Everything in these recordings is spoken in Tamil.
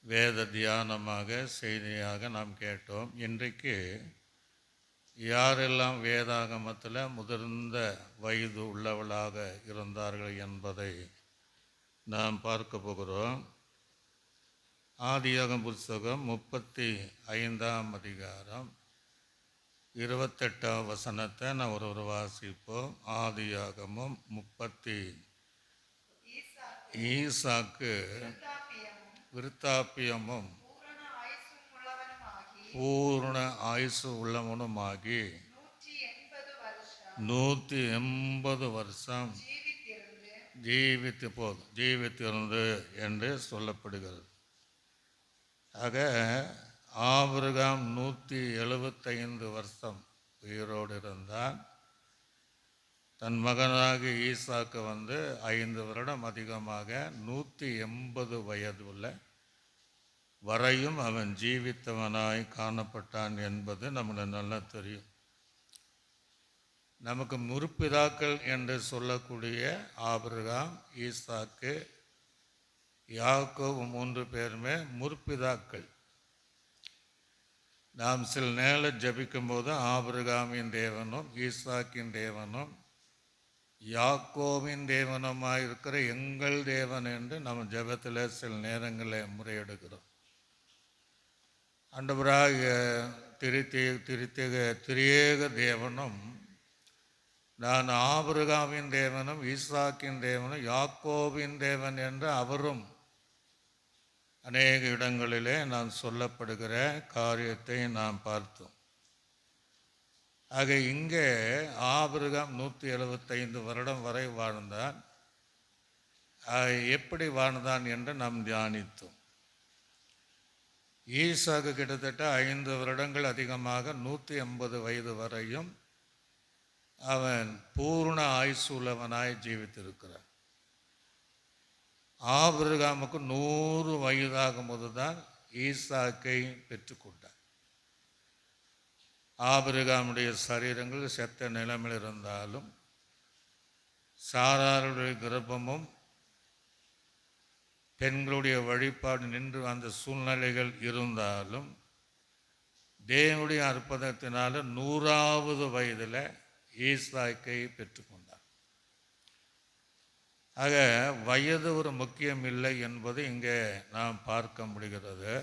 வேத தியானமாக செய்தியாக நாம் கேட்டோம். இன்றைக்கு யாரெல்லாம் வேதாகமத்தில் முதிர்ந்த வயது உள்ளவளாக இருந்தார்கள் என்பதை நாம் பார்க்க போகிறோம். ஆதியாகம புஸ்தகம் 35ஆம் அதிகாரம் 28ஆம் வசனத்தை நான் ஒரு வாசிப்போம். ஆதியாகமம் 30. ஈசாக்கு விருத்தாப்பியமும் பூர்ண ஆயுசு உள்ளவனுமாகி 180 வருஷம் ஜீவித்திருந்து என்று சொல்லப்படுகிறது. ஆக ஆபிரகாம் 175 வருஷம் உயிரோடு இருந்தான். தன் மகனாக ஈசாக்கு 5 வருடம் அதிகமாக 180 வயது உள்ள வரையும் அவன் ஜீவித்தவனாய் காணப்பட்டான் என்பது நமக்கு நல்லா தெரியும். நமக்கு முற்பிதாக்கள் என்று சொல்லக்கூடிய ஆபிரகாம், ஈசாக்கு, யாக்கோபு 3 பேருமே முற்பிதாக்கள். நாம் சில நேரம் ஜபிக்கும் போது ஆபிரகாமின் தேவனும் ஈசாக்கின் தேவனும் யாக்கோவின் தேவனுமாய் இருக்கிற எங்கள் தேவன் என்று நம்ம ஜபத்தில் சில நேரங்களில் முறையெடுக்கிறோம். ஆண்டவராக திரியேக தேவனும் நான் ஆபிரகாமின் தேவனும் ஈசாக்கின் தேவனும் யாக்கோபின் தேவன் என்று அவரும் அநேக இடங்களிலே நான் சொல்லப்படுகிற காரியத்தை நாம் பார்த்தோம். ஆக இங்கே ஆபிரகாம் 175 வருடம் வரை வாழ்ந்தான். எப்படி வாழ்ந்தான் என்று நாம் தியானித்தோம். ஈசாக்கு கிட்டத்தட்ட 5 வருடங்கள் அதிகமாக 180 வயது வரையும் அவன் பூர்ண ஆயுசு உள்ளவனாய் ஜீவித்திருக்கிறான். ஆபிரகாமுக்கு 100 வயதாகும் போது தான் ஈசாக்கை பெற்றுக்கொண்டான். ஆபிரகாமுடைய சரீரங்கள் செத்த நிலைமையில் இருந்தாலும் சாராருடைய கர்ப்பமும் பெண்களுடைய வழிபாடு நின்று அந்த சூழ்நிலைகள் இருந்தாலும் தேவனுடைய அற்புதத்தினால 100வது வயதில் ஈசாக்கை பெற்றுக்கொண்டார். ஆக வயது ஒரு முக்கியம் இல்லை என்பது இங்கே நாம் பார்க்க முடிகிறது.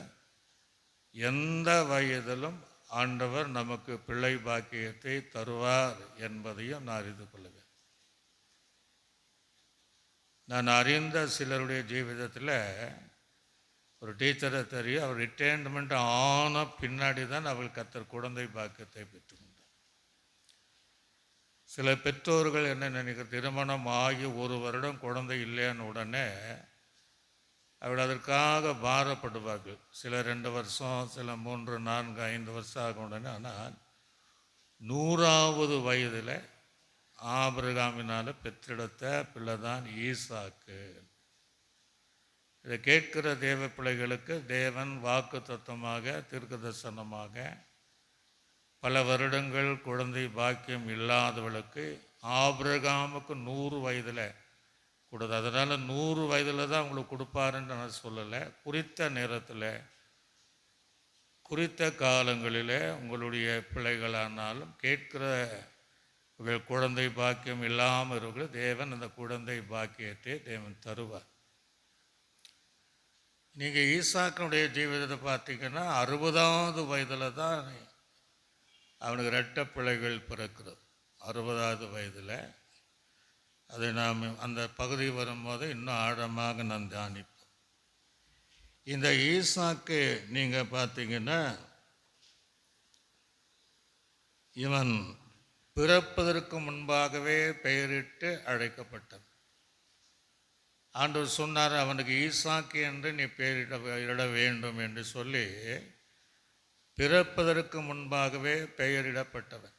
எந்த வயதிலும் ஆண்டவர் நமக்கு பிள்ளை பாக்கியத்தை தருவார் என்பதையும் நான் அறிந்து கொள்ளுவேன். நான் அறிந்த சிலருடைய ஜீவிதத்தில் ஒரு டீச்சரை தெரியும், அவர் ரிட்டையர்மெண்ட் ஆன பின்னாடி தான் அவள் கர்த்தர் குழந்தை பாக்கியத்தை பெற்றுக்கொண்டார். சில பெற்றோர்கள் என்ன நினைக்கிற, திருமணம் ஆகி 1 வருடம் குழந்தை இல்லைன்னு உடனே அவள் அதற்காக பாரப்படுவார்கள். சில 2 வருஷம், சில 3, 4, 5 வருஷம் ஆகும் உடனே. ஆனால் 100வது வயதில் ஆபிரகாமினால் பெற்றெடுத்த பிள்ளை தான் ஈசாக்கு. இதை கேட்கிற தேவ பிள்ளைகளுக்கு தேவன் வாக்கு தத்துவமாக தீர்க்க தரிசனமாக பல வருடங்கள் குழந்தை பாக்கியம் இல்லாதவளுக்கு ஆபிரகாமுக்கு 100 வயதில் கொடுது. அதனால் 100 வயதில் தான் உங்களுக்கு கொடுப்பாருன்னு நான் சொல்லலை. குறித்த நேரத்தில் குறித்த காலங்களில் உங்களுடைய பிள்ளைகளானாலும் கேட்கிற குழந்தை பாக்கியம் இல்லாமல் இருக்கிற தேவன் அந்த குழந்தை பாக்கியத்தை தேவன் தருவார். நீங்கள் ஈசாக்கினுடைய ஜீவிதத்தை பார்த்தீங்கன்னா 60வது வயதில் தான் அவனுக்கு 2 பிள்ளைகள் பிறக்கிறது. 60வது வயதில். அதை நாம் அந்த பகுதி வரும்போது இன்னும் ஆழமாக நான் தியானிப்போம். இந்த ஈசாக்கு நீங்கள் பார்த்தீங்கன்னா இவன் பிறப்பதற்கு முன்பாகவே பெயரிட்டு அழைக்கப்பட்டான். ஆண்டவர் சொன்னார், அவனுக்கு ஈசாக்கு என்று நீ பெயரிட வேண்டும் என்று சொல்லி பிறப்பதற்கு முன்பாகவே பெயரிடப்பட்டவன்.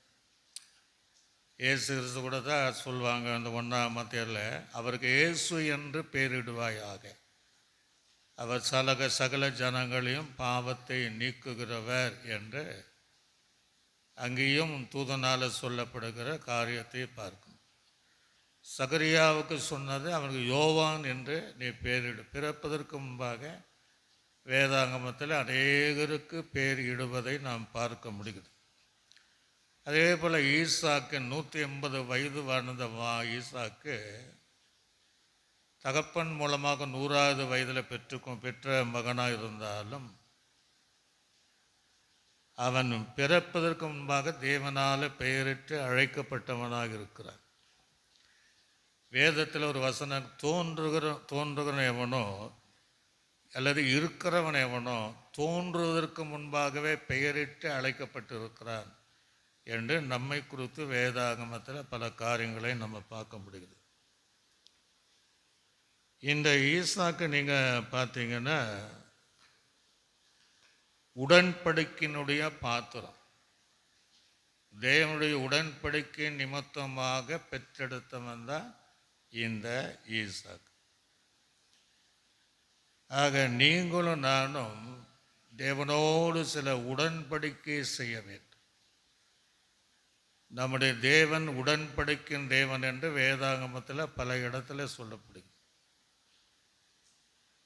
இயேசு கிறிஸ்து கூட தான் சொல்லுவாங்க அந்த 1ஆம் மத்தேயுல, அவருக்கு இயேசு என்று பெயரிடுவாயாக, அவர் சகல ஜனங்களையும் பாவத்தை நீக்குகிறவர் என்று அங்கேயும் தூதனால் சொல்லப்படுகிற காரியத்தை பார்க்கும். சகரியாவுக்கு சொன்னது, அவனுக்கு யோவான் என்று நீ பெயரிடு, பிறப்பதற்கு முன்பாக வேதாகமத்தில் அநேகருக்கு பேர் இடுவதை நாம் பார்க்க முடிகிறது. அதே போல் ஈசாக்கு 180 வயது வாழ்ந்த ஈசாக்கு தகப்பன் மூலமாக 100வது வயதில் பெற்ற மகனாக இருந்தாலும் அவன் பிறப்பதற்கு முன்பாக தேவனால் பெயரிட்டு அழைக்கப்பட்டவனாக இருக்கிறான். வேதத்தில் ஒரு வசனம் தோன்றுகிறவன் எவனோ அல்லது இருக்கிறவன் எவனோ தோன்றுவதற்கு முன்பாகவே பெயரிட்டு அழைக்கப்பட்டிருக்கிறான் என்று நம்மை குறித்து வேதாகமத்தில் பல காரியங்களை நம்ம பார்க்க முடியுது. இந்த ஈசாக்கு நீங்கள் பார்த்தீங்கன்னா உடன்படிக்கையினுடைய பாத்திரம், தேவனுடைய உடன்படிக்கை நிமித்தமாக பெற்றெடுத்தவன் தான் இந்த ஈசாக்கு. ஆக நீங்களும் நானும் தேவனோடு சில உடன்படிக்கை செய்ய வேண்டும். நம்முடைய தேவன் உடன்படிக்கையின் தேவன் என்று வேதாகமத்தில் பல இடத்துல சொல்லப்படுகிறது.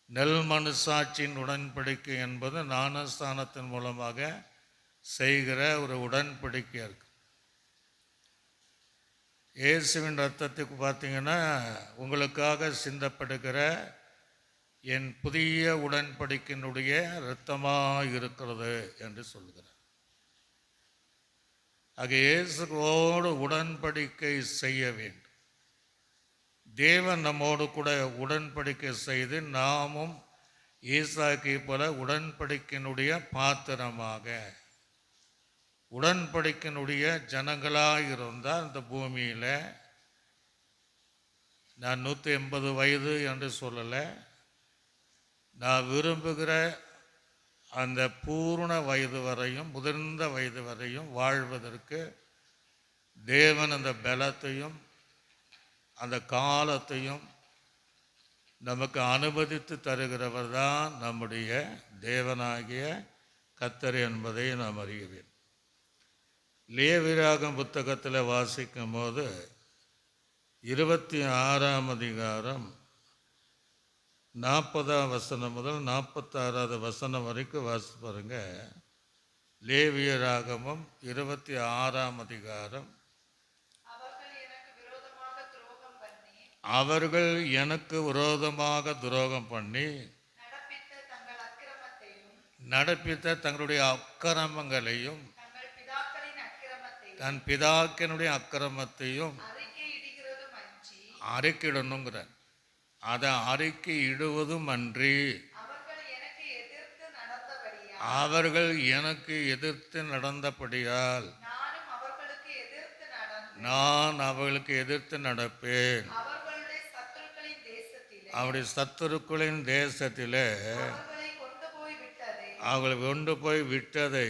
நெல் மனசாட்சியின் உடன்படிக்கை என்பது ஞானஸ்தானத்தின் மூலமாக செய்கிற ஒரு உடன்படிக்கையாக இருக்கு. இயேசுவின் ரத்தத்துக்கு பார்த்தீங்கன்னா உங்களுக்காக சிந்தப்படுகிற என் புதிய உடன்படிக்கையினுடைய இரத்தமாக இருக்கிறது என்று சொல்கிறார். ஆக இயேசுவோடு உடன்படிக்கை செய்ய வேண்டும். தேவன் நம்மோடு கூட உடன்படிக்கை செய்து நாமும் ஈசாக்கை போல உடன்படிக்கையினுடைய பாத்திரமாக உடன்படிக்கையினுடைய ஜனங்களாக இருந்தால் இந்த பூமியில் நான் 180 வயது என்று சொல்லலை, நான் விரும்புகிற அந்த பூர்ண வயது வரையும் முதிர்ந்த வயது வரையும் வாழ்வதற்கு தேவன் அந்த பலத்தையும் அந்த காலத்தையும் நமக்கு அனுமதித்து தருகிறவர் தான் நம்முடைய தேவனாகிய கர்த்தர் என்பதை நாம் அறிய வேண்டும். லேவியராகமம் புத்தகத்தில் வாசிக்கும் போது 26ஆம் அதிகாரம் 40ஆம் வசனம் முதல் 46வது வசனம் வரைக்கும் வாசி பாருங்க. லேவியராகமம் 26ஆம் அதிகாரம். அவர்கள் எனக்கு விரோதமாக துரோகம் பண்ணி நடப்பித்த தங்களுடைய அக்கிரமங்களையும் தன் பிதாக்கினுடைய அக்கிரமத்தையும் அறிக்கையிடணுங்கிற அதை அறிக்கை இடுவதும் அன்றி அவர்கள் எனக்கு எதிர்த்து நடந்தபடியால் நான் அவர்களுக்கு எதிர்த்து நடப்பேன். அவருடைய சத்துருக்களின் தேசத்திலே அவர்களை கொண்டு போய் விட்டதை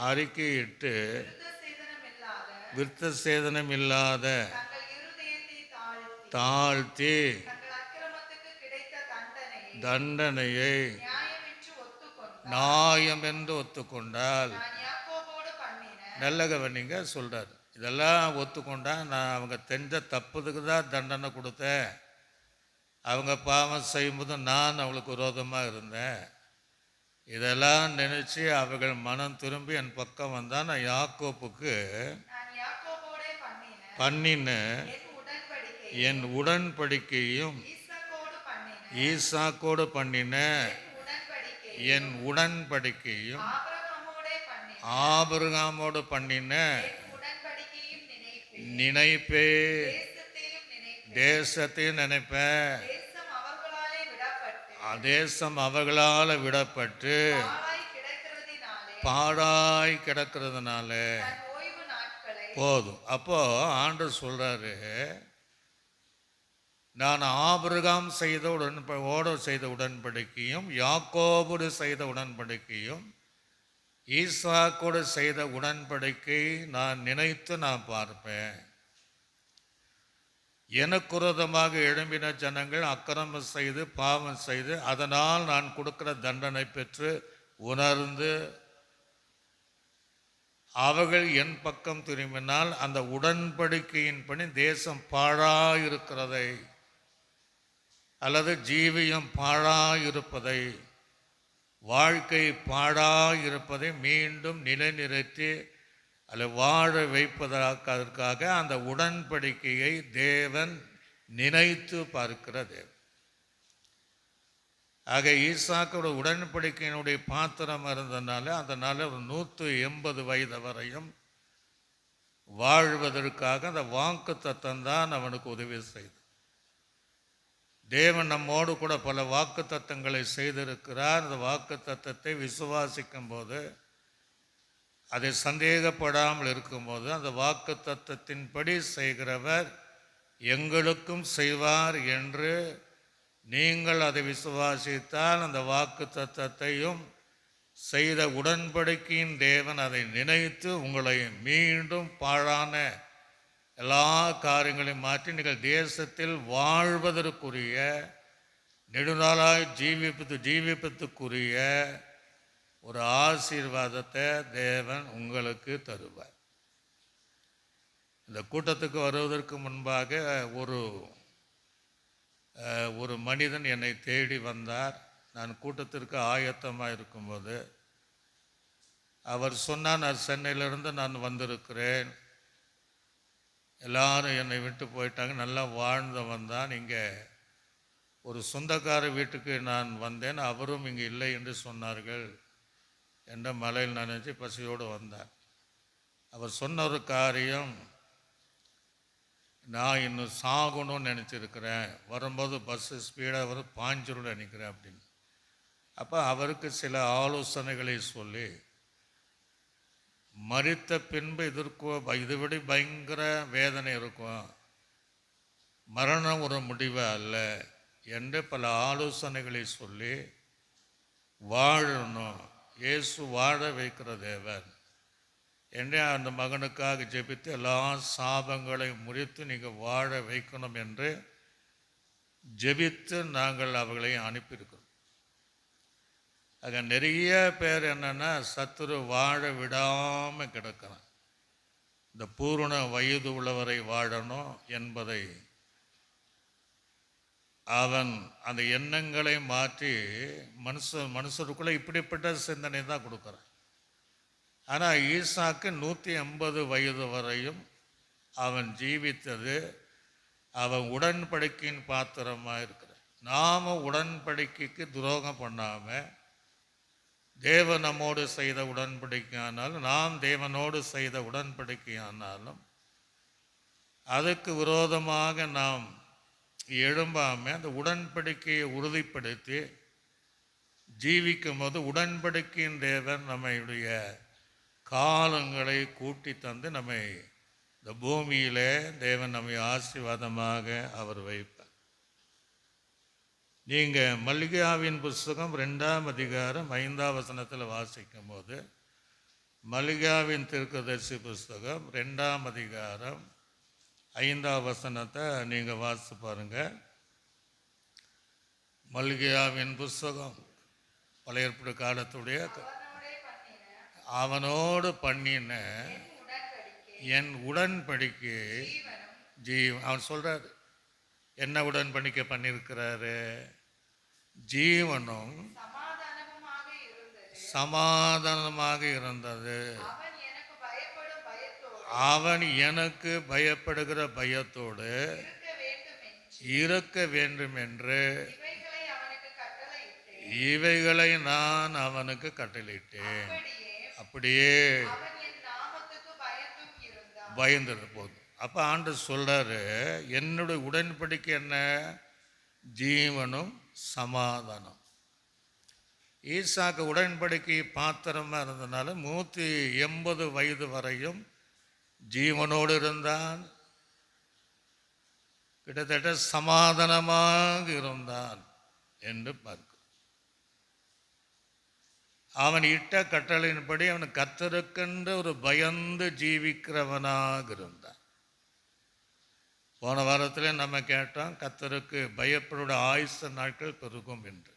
அறிக்கையிட்டு விருத்த சேதனம் இல்லாத தாழ்த்தி தண்டனையை நியாயம் என்று ஒத்துக்கொண்டால், நல்ல கவனிங்க சொல்றாரு, இதெல்லாம் ஒத்துக்கொண்டா நான் அவங்க தெரிஞ்ச தப்புதுக்கு தான் தண்டனை கொடுத்தேன், அவங்க பாவம் செய்யும்போது நான் அவளுக்கு விரோதமாக இருந்தேன், இதெல்லாம் நினைச்சு அவர்கள் மனம் திரும்பி என் பக்கம் வந்தால் நான் யாக்கோப்புக்கு பண்ணின என் உடன்படிக்கையும் ஈசாக்கோடு பண்ணின என் உடன்படிக்கையும் ஆபிரகாமோடு பண்ணின நினைப்பே தேசத்தையும் நினைப்பேன். தேசம் அவர்களால் விடப்பட்டு பாழாய் கிடக்கிறதுனால போதும். அப்போ ஆண்டவர் சொல்றாரு, நான் ஆபிரகாம் செய்த உடன்படிக்கையும் யாக்கோபோடு செய்த உடன்படிக்கையும் ஈசாக்கோடு செய்த உடன்படிக்கை நான் நினைத்து நான் பார்ப்பேன். எனக்கு விரோதமாக எழும்பின ஜனங்கள் அக்கிரமம் செய்து பாவம் செய்து அதனால் நான் கொடுக்கிற தண்டனை பெற்று உணர்ந்து அவர்கள் என் பக்கம் திரும்பினால் அந்த உடன்படிக்கையின் படி தேசம் பாழாயிருக்கிறதை அல்லது ஜீவியம் பாழாயிருப்பதை வாழ்க்கை பாழாய் இருப்பதை மீண்டும் நிலைநிறுத்தி அதில் வாழ வைப்பதற்காக அந்த உடன்படிக்கையை தேவன் நினைத்து பார்க்கிற தேவன். ஆக ஈசாக்கோட உடன்படிக்கையினுடைய பாத்திரம் இருந்ததுனால அதனால் ஒரு 180 வயது வரையும் வாழ்வதற்காக அந்த வாக்கு தத்தம் தான் அவனுக்கு உதவி செய்தது. தேவன் நம்மோடு கூட பல வாக்கு தத்தங்களை செய்திருக்கிறார். அந்த வாக்கு தத்தத்தை விசுவாசிக்கும் போது, அதை சந்தேகப்படாமல் இருக்கும்போது, அந்த வாக்கு தத்தத்தின்படி செய்கிறவர் எங்களுக்கும் செய்வார் என்று நீங்கள் அதை விசுவாசித்தால், அந்த வாக்கு தத்தத்தையும் செய்த உடன்படிக்கையின் தேவன் அதை நினைத்து உங்களை மீண்டும் பாழான எல்லா காரியங்களையும் மாற்றி நீங்கள் தேசத்தில் வாழ்வதற்குரிய நெடுநாளாய் ஜீவிப்பதற்குரிய ஒரு ஆசீர்வாதத்தை தேவன் உங்களுக்கு தருவார். இந்த கூட்டத்துக்கு வருவதற்கு முன்பாக ஒரு மனிதன் என்னை தேடி வந்தார். நான் கூட்டத்திற்கு ஆயத்தமாக இருக்கும்போது அவர் சொன்னார், நான் சென்னையிலிருந்து நான் வந்திருக்கிறேன், எல்லாரும் என்னை விட்டு போயிட்டாங்க, நல்லா வாழ்ந்தவன் தான், இங்கே ஒரு சொந்தக்கார வீட்டுக்கு நான் வந்தேன், அவரும் இங்கே இல்லை என்று சொன்னார்கள் என்ற மலையில் நினைச்சு பசியோடு வந்தார். அவர் சொன்ன ஒரு காரியம், நான் இன்னும் சாகணும்னு நினச்சிருக்கிறேன், வரும்போது பஸ்ஸு ஸ்பீடாக வரும், பாஞ்சிருன்னு நினைக்கிறேன் அப்படின்னு. அப்போ அவருக்கு சில ஆலோசனைகளை சொல்லி, மரித்த பின்பு இதைவிட பயங்கர வேதனை இருக்கும், மரணம் ஒரு முடிவு அல்ல என்று பல ஆலோசனைகளை சொல்லி, வாழணும், இயேசு வாழ வைக்கிற தேவன் என்று அந்த மகனுக்காக ஜெபித்து எல்லா சாபங்களை முறித்து நீங்கள் வாழ வைக்கணும் என்று ஜெபித்து நாங்கள் அவர்களை அனுப்பியிருக்கிறோம். ஆக நிறைய பேர் என்னென்னா சத்துரு வாழ விடாமல் கிடக்கிறான். இந்த பூரண வயது உள்ளவரை வாழணும் என்பதை அவன் அந்த எண்ணங்களை மாற்றி மனுஷருக்குள்ளே இப்படிப்பட்ட சிந்தனை தான் கொடுக்குறான். ஆனால் ஈசாக்கு 180 வயது வரையும் அவன் ஜீவித்தது அவன் உடன்படிக்கையின் பாத்திரமாக இருக்கிறான். நாம் உடன்படிக்கைக்கு துரோகம் பண்ணாமல் தேவன் நம்மோடு செய்த உடன்படிக்கையானாலும், நாம் தேவனோடு செய்த உடன்படிக்கையானாலும் அதுக்கு விரோதமாக நாம் எழும்பாமல் அந்த உடன்படிக்கையை உறுதிப்படுத்தி ஜீவிக்கும் போது உடன்படிக்கையின் தேவன் நம்முடைய காலங்களை கூட்டி தந்து நம்மை இந்த பூமியிலே தேவன் நம்மை ஆசீர்வாதமாக அவர் வைப்பார். நீங்கள் மல்கியாவின் புஸ்தகம் 2ஆம் அதிகாரம் 5ஆம் வசனத்தில் வாசிக்கும் போது, மல்கியாவின் தீர்க்கதரிசி புஸ்தகம் 2ஆம் அதிகாரம் 5ஆம் வசனத்தை நீங்கள் வாசித்து பாருங்கள். மல்கியாவின் புஸ்தகம் பழைய ஏற்பாடு காலத்துடைய அவனோடு பண்ணின என் உடன்படிக்கை அவன் சொல்கிறாரு, என்ன உடன்படிக்கை பண்ணியிருக்கிறாரு? ஜீவனும் சமாதானமாக இருந்தது, அவன் எனக்கு பயப்படுகிற பயத்தோடு இருக்க வேண்டும் என்று இவைகளை நான் அவனுக்கு கட்டளையிட்டேன். அப்படியே பயந்தது போதும். அப்போ ஆண்டவர் சொல்கிறாரு, என்னுடைய உடன்படிக்கை என்ன? ஜீவனும் சமாதானம். ஈசாக்கு உடன்படிக்கை பாத்திரமாக இருந்ததுனால 180 வயது வரையும் ஜீவனோடு இருந்தான், கிட்டத்தட்ட சமாதானமாக இருந்தான் என்று பார்க்க. அவன் இட்ட கட்டளையின்படி அவன் கர்த்தருக்கென்று ஒரு பயந்து ஜீவிக்கிறவனாக இருந்தான். போன வாரத்தில் நம்ம கேட்டோம், கர்த்தருக்கு பயப்படுற ஆயுச நாட்கள் பெருகும் என்று.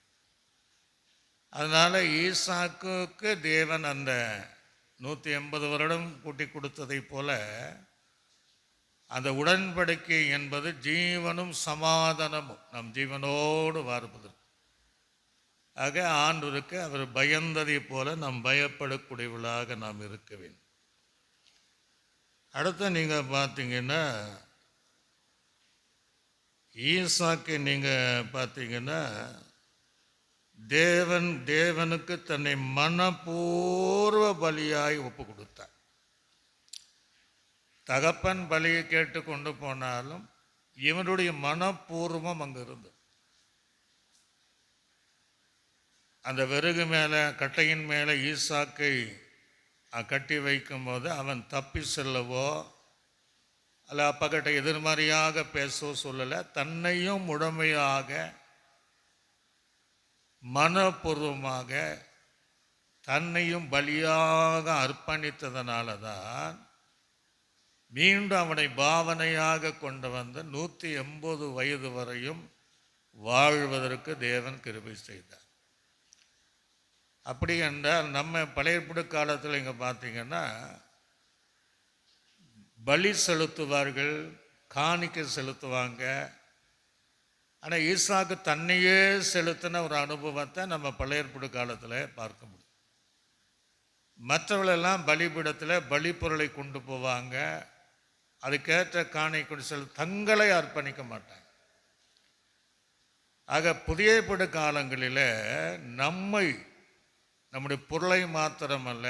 அதனால் ஈசாக்குக்கு தேவன் அந்த 180 வருடம் கூட்டி கொடுத்ததை போல அந்த உடன்படிக்கை என்பது ஜீவனும் சமாதானமும் நம் ஜீவனோடு வாழ்வதற்கு. ஆக ஆண்டவருக்கு அவர் பயந்ததை போல நாம் பயப்படக்கூடியவர்களாக நாம் இருக்க வேண்டும். அடுத்து நீங்கள் பார்த்தீங்கன்னா ஈசாக்கு நீங்கள் பார்த்தீங்கன்னா தேவனுக்கு தன்னை மனப்பூர்வ பலியாய் ஒப்பு கொடுத்தார். தகப்பன் பலியை கேட்டு கொண்டு போனாலும் இவனுடைய மனப்பூர்வம் அங்கே இருந்தது. அந்த விறகு மேலே கட்டையின் மேலே ஈசாக்கை கட்டி வைக்கும் போது அவன் தப்பி செல்லவோ அல்ல அப்பக்கிட்ட எதிர்மறையாக பேசவோ சொல்லலை. தன்னையும் முழுமையாக மனப்பூர்வமாக தன்னையும் பலியாக அர்ப்பணித்ததனால தான் மீண்டும் அவனை பாவனையாக கொண்டு வந்து 180 வயது வரையும் வாழ்வதற்கு தேவன் கிருபை செய்தார். அப்படி என்றால் நம்ம பழைய காலத்தில் இங்கே பார்த்தீங்கன்னா பலி செலுத்துவார்கள், காணிக்கை செலுத்துவாங்க. ஆனால் ஈசாக்கு தன்னையே செலுத்தின ஒரு அனுபவத்தை நம்ம பழைய காலத்தில் பார்க்க முடியும். மற்றவர்களெல்லாம் பலிபீடத்தில் பலி பொருளை கொண்டு போவாங்க, அதுக்கேற்ற காணிக்கை கொண்டு தங்களை அர்ப்பணிக்க மாட்டாங்க. ஆக புதிய காலங்களில் நம்முடைய பொருளை மாத்திரமல்ல,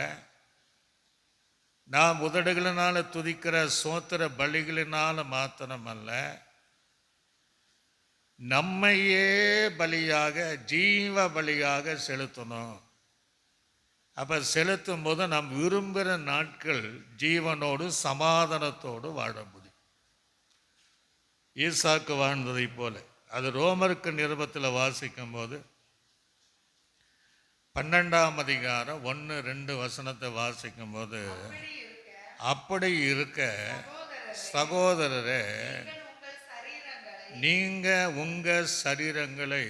நாம் உதடுகளினால் துதிக்கிற சோத்திர பலிகளினால் மாத்திரமல்ல, நம்மையே பலியாக ஜீவ பலியாக செலுத்தணும். அப்போ செலுத்தும் போது நாம் விரும்புகிற நாட்கள் ஜீவனோடு சமாதானத்தோடு வாழ முடியும். ஈசாக்கு வாழ்ந்ததை போல. அது ரோமருக்கு நிருபத்தில் வாசிக்கும் போது 12ஆம் அதிகாரம் 1-2 வசனத்தை வாசிக்கும் போது, அப்படி இருக்க சகோதரரே, நீங்க உங்க சரீரங்களை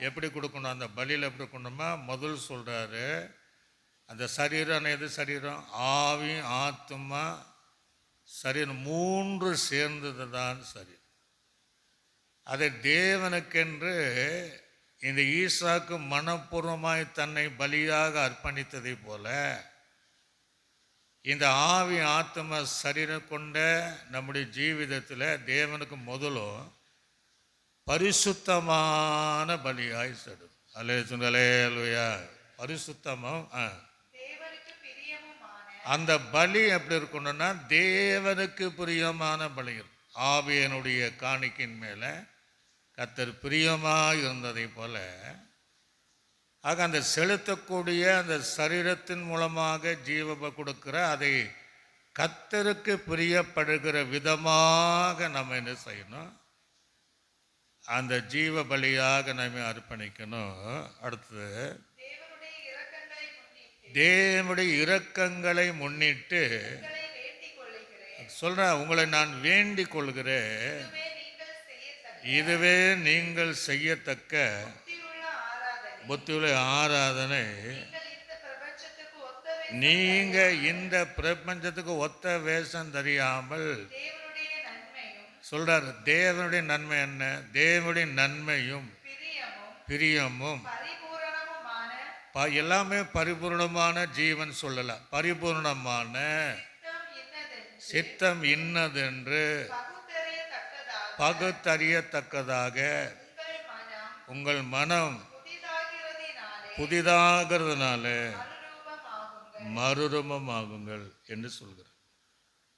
எப்படி கொடுக்கணும்? அந்த பலியில் எப்படி கொடுக்கணுமா? முதல் சொல்றாரு, அந்த சரீரம் எது சரீரம்? ஆவி, ஆத்துமா, சரீரம் 3 சேர்ந்தது தான் சரீரம். அதை தேவனுக்கென்று இந்த ஈசாக்கு மனப்பூர்வமாய் தன்னை பலியாக அர்ப்பணித்ததை போல இந்த ஆவி, ஆத்ம, சரீரம் கொண்ட நம்முடைய ஜீவிதத்தில் தேவனுக்கு முதலும் பரிசுத்தமான பலியாய் செடும். அல்லேலூயா. பரிசுத்தமும் அந்த பலி எப்படி இருக்கணும்னா தேவனுக்கு பிரியமான பலி. ஆவியனுடைய காணிக்கையின் மேலே கர்த்தர் பிரியமாக இருந்ததை போல, ஆக அந்த செலுத்தக்கூடிய அந்த சரீரத்தின் மூலமாக ஜீவ கொடுக்கிற அதை கர்த்தருக்கு பிரியப்படுகிற விதமாக நம்ம என்ன செய்யணும்? அந்த ஜீவ பலியாக நம்ம அர்ப்பணிக்கணும். அடுத்தது, தேவனுடைய இரக்கங்களை முன்னிட்டு சொல்ற, உங்களை நான் வேண்டிக் கொள்கிறேன், இதுவே நீங்கள் செய்யத்தக்க புத்தியுள்ள ஆராதனை. நீங்க இந்த பிரபஞ்சத்துக்கு ஒத்த வேஷம் தெரியாமல் சொல்றார். தேவனுடைய நன்மை என்ன? தேவனுடைய நன்மையும் பிரியமும் எல்லாமே பரிபூர்ணமான ஜீவன் சொல்லலாம். பரிபூர்ணமான சித்தம் இன்னதென்று பகுத்தறியத்தக்கதாக உங்கள் மனம் புதிதாகிறதுனால மறுரூபமாகுங்கள் என்று சொல்கிறார்.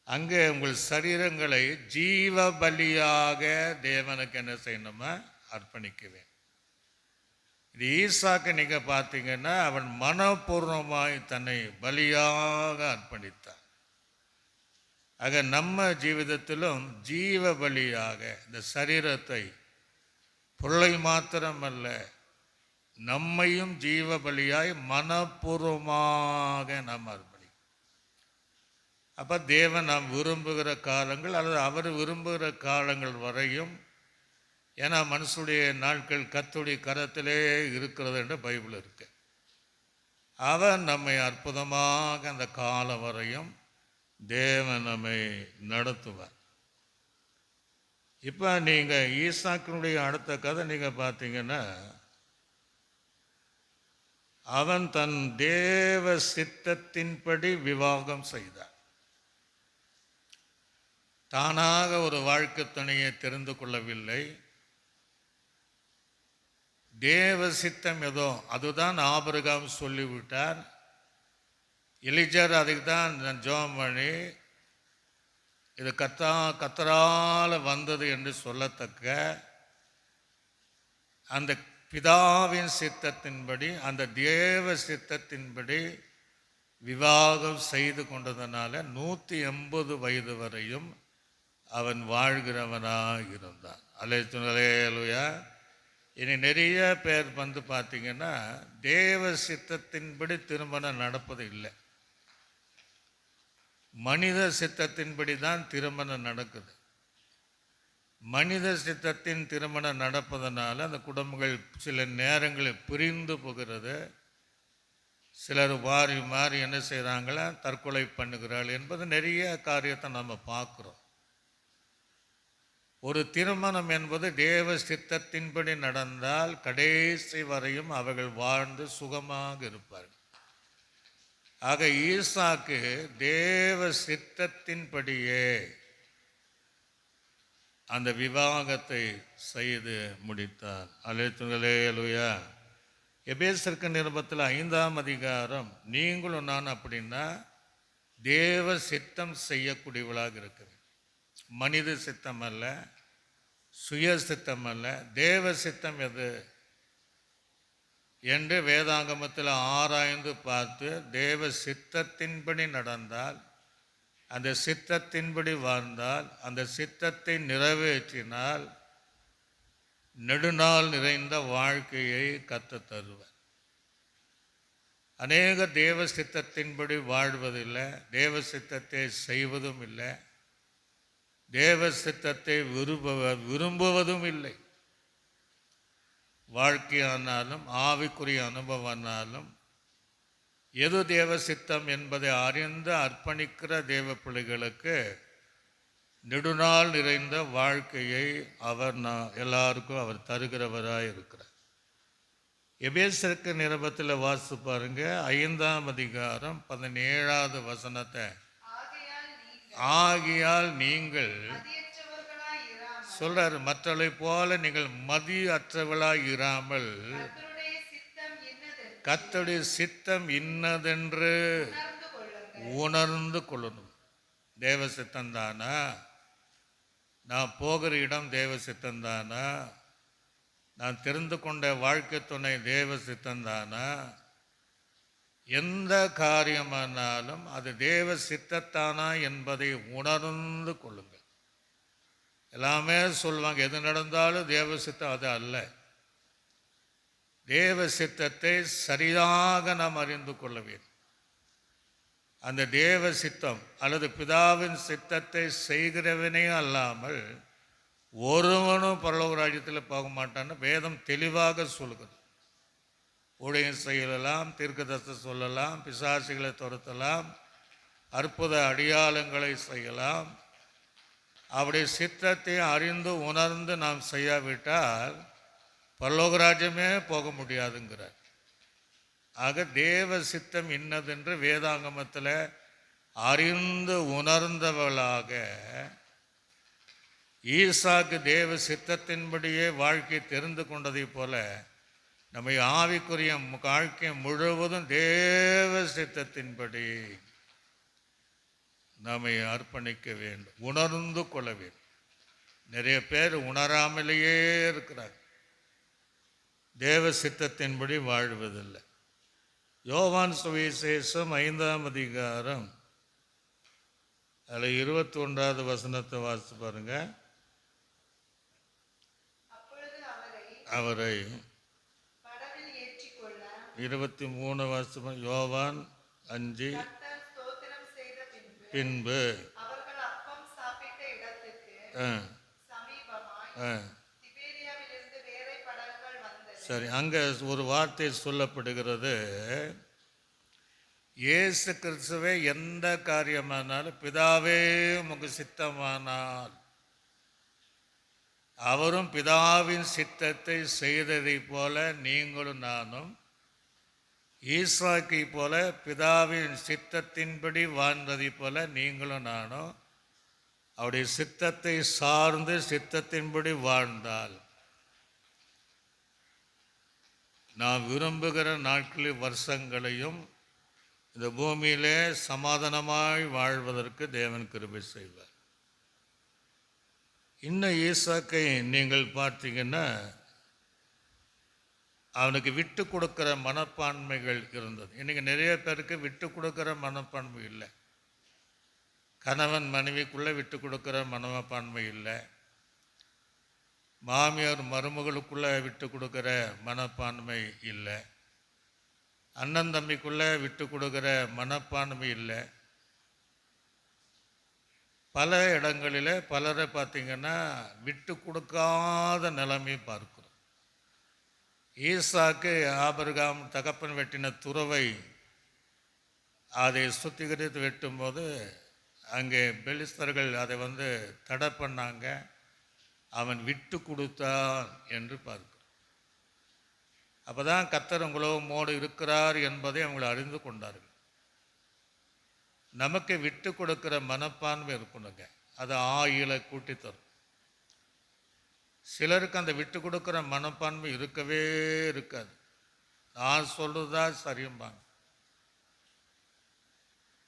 அங்கே உங்கள் சரீரங்களை ஜீவ பலியாக தேவனுக்கு என்ன செய்யணுமா? அர்ப்பணிக்க வேண்டும். இது ஈசாக்கு நீங்க பார்த்தீங்கன்னா அவன் மனப்பூர்வமாய் தன்னை பலியாக அர்ப்பணித்தான். ஆக நம்ம ஜீவிதத்திலும் ஜீவ பலியாக இந்த சரீரத்தை, பொருளை மாத்திரமல்ல, நம்மையும் ஜீவ பலியாய் மனப்பூர்வமாக நாம் அர்ப்பணிக்கும். அப்போ தேவன் நாம் விரும்புகிற காலங்கள் அல்லது அவர் விரும்புகிற காலங்கள் வரையும், ஏன்னா மனுஷனுடைய நாட்கள் கர்த்தருடைய கரத்திலே இருக்கிறது என்று பைபிள் இருக்கு. அவர் நம்மை அற்புதமாக அந்த காலம் வரையும் தேவன் நம்மை நடத்துவார். இப்போ நீங்கள் ஈசாக்கினுடைய அடுத்த கதை நீங்கள் பார்த்தீங்கன்னா அவன் தன் தேவ சித்தத்தின்படி விவாகம் செய்தான். தானாக ஒரு வாழ்க்கை துணையை தெரிந்து கொள்ளவில்லை. தேவ சித்தம் ஏதோ அதுதான் ஆபிரகாம் சொல்லிவிட்டார். எலிஜர் அதுக்கு தான் ஜெபம் பண்ணி இது கத்தரால் வந்தது என்று சொல்லத்தக்க அந்த பிதாவின் சித்தத்தின்படி, அந்த தேவ சித்தத்தின்படி விவாகம் செய்து கொண்டதனால 180 வயது வரையும் அவன் வாழ்கிறவனாக இருந்தான். அல்லேலூயா. இனி நிறைய பேர் பார்த்தீங்கன்னா தேவ சித்தத்தின்படி திருமணம் நடப்பது இல்லை, மனித சித்தத்தின்படி தான் திருமணம் நடக்குது. மனித சித்தத்தின் திருமணம் நடப்பதனால அந்த குடும்பங்கள் சில நேரங்களில் பிரிந்து போகிறது. சிலர் மாறி மாறி என்ன செய்கிறாங்களா, தற்கொலை பண்ணுகிறாள் என்பது நிறைய காரியத்தை நம்ம பார்க்குறோம். ஒரு திருமணம் என்பது தேவ சித்தத்தின்படி நடந்தால் கடைசி வரையும் அவர்கள் வாழ்ந்து சுகமாக இருப்பார்கள். ஆக ஈசாக்கு தேவ சித்தத்தின்படியே அந்த விவாகத்தை செய்து முடித்தார். அல்லேலூயா. எபேசருக்கு நிருபத்தில் 5ஆம் அதிகாரம் நீங்களும் நான் அப்படின்னா தேவ சித்தம் செய்யக்கூடியவளாக இருக்கிறது. மனித சித்தம் அல்ல, சுய சித்தம் அல்ல, தேவ சித்தம் எது என்று வேதாகமத்தில் ஆராய்ந்து பார்த்து தேவ சித்தத்தின்படி நடந்தால், அந்த சித்தத்தின்படி வாழ்ந்தால், அந்த சித்தத்தை நிறைவேற்றினால் நெடுநாள் நிறைந்த வாழ்க்கையை கற்றுத் தருவார். அநேக தேவ சித்தத்தின்படி வாழ்வதில்லை, தேவ சித்தத்தை செய்வதும் இல்லை, தேவ சித்தத்தை விரும்புவதும் இல்லை. வாழ்க்கையானாலும் ஆவிக்குரிய அனுபவமானாலும் எது தேவ சித்தம் என்பதை அறிந்து அர்ப்பணிக்கிற தேவ பிள்ளைகளுக்கு நெடுநாள் நிறைந்த வாழ்க்கையை அவர் எல்லாருக்கும் அவர் தருகிறவராக இருக்கிறார். எபேசருக்கு நிருபத்தில் வாசித்து பாருங்க, 5ஆம் அதிகாரம் 17வது வசனத்தை. ஆகையால் நீங்கள் சொல்றாரு, மற்றவர்களை போல நீங்கள் மதியற்றவளாய் இராமல் கர்த்தருடைய சித்தம் இன்னதென்று உணர்ந்து கொள்ளணும். தேவ சித்தந்தானா? நான் போகிற இடம் தேவ சித்தந்தானா? நான் தெரிந்து கொண்ட வாழ்க்கை துணை தேவ சித்தந்தானா? எந்த காரியமானாலும் அது தேவ சித்தத்தானா என்பதை உணர்ந்து கொள்ளுங்கள். எல்லாமே சொல்லுவாங்க, எது நடந்தாலும் தேவ சித்தம், அது அல்ல. தேவ சித்தத்தை சரியாக நாம் அறிந்து கொள்ள வேண்டும். அந்த தேவ சித்தம் அல்லது பிதாவின் சித்தத்தை செய்கிறவனே அல்லாமல் ஒருவனும் பரலோக ராஜ்யத்தில் போக மாட்டான்னு வேதம் தெளிவாக சொல்கிறது. ஊழியம் செய்யலாம், தீர்க்கதரிசனம் சொல்லலாம், பிசாசுகளை துரத்தலாம், அற்புத அடையாளங்களை செய்யலாம். அவருடைய சித்தத்தை அறிந்து உணர்ந்து நாம் செய்யாவிட்டால் பரலோக ராஜ்யமே போக முடியாதுங்கிறார். ஆக தேவ சித்தம் இன்னதென்று வேதாகமத்தில் அறிந்து உணர்ந்தவளாக ஈசாக்கு தேவ சித்தத்தின்படியே வாழ்க்கை தெரிந்து கொண்டதை போல நம்மை ஆவிக்குரிய வாழ்க்கை முழுவதும் தேவ சித்தத்தின்படி நம்மை அர்ப்பணிக்க வேண்டும், உணர்ந்து கொள்ள வேண்டும். நிறைய பேர் உணராமலேயே இருக்கிறார், தேவ சித்தத்தின்படி வாழ்வதில்லை. யோவான் சுவிசேஷம் 5ஆம் அதிகாரம் அதில் 21வது வசனத்தை வாசித்து பாருங்க. அவரை 23 வருஷம் யோவான் 5 பின்பு சரி, அங்கே ஒரு வார்த்தை சொல்லப்படுகிறது, இயேசு கிறிஸ்துவே எந்த காரியமானாலும் பிதாவே உமக்கு சித்தமானால் அவரும் பிதாவின் சித்தத்தை செய்ததை போல நீங்களும் நானும் ஈசாக்கை போல பிதாவின் சித்தத்தின்படி வாழ்ந்ததை போல நீங்களும் நானும் அவருடைய சித்தத்தை சார்ந்து சித்தத்தின்படி வாழ்ந்தால் நாம் விரும்புகிற நாட்களில் வருஷங்களையும் இந்த பூமியிலே சமாதானமாய் வாழ்வதற்கு தேவன் கிருபை செய்வார். இன்னும் ஈசாக்கை நீங்கள் பார்த்தீங்கன்னா அவனுக்கு விட்டு கொடுக்குற மனப்பான்மைகள் இருந்தது. இன்றைக்கி நிறைய பேருக்கு விட்டு கொடுக்குற மனப்பான்மை இல்லை. கணவன் மனைவிக்குள்ளே விட்டு கொடுக்குற மனப்பான்மை இல்லை. மாமியார் மருமகளுக்குள்ளே விட்டு கொடுக்குற மனப்பான்மை இல்லை. அண்ணன் தம்பிக்குள்ளே விட்டு கொடுக்குற மனப்பான்மை இல்லை. பல இடங்களில் பலரை பார்த்திங்கன்னா விட்டு கொடுக்காத நிலைமை பார்க்கிறோம். ஈசாக்கு ஆபிரகாம் தகப்பன் வெட்டின துறவை அதை சுத்திகரித்து வெட்டும்போது அங்கே பெலிஸ்தர்கள் அதை தடை பண்ணாங்க. அவன் விட்டு கொடுத்தான் என்று பார்க்கிறோம். அப்போ தான் கர்த்தர் உங்களோடு இருக்கிறார் என்பதை அவங்களை அறிந்து கொண்டார்கள். நமக்கு விட்டு கொடுக்குற மனப்பான்மை இருக்கணுங்க. அது ஆயிலை கூட்டி தரும். சிலருக்கு அந்த விட்டு கொடுக்குற மனப்பான்மை இருக்கவே இருக்காது. நான் சொல்றதா சரியும்பாங்க.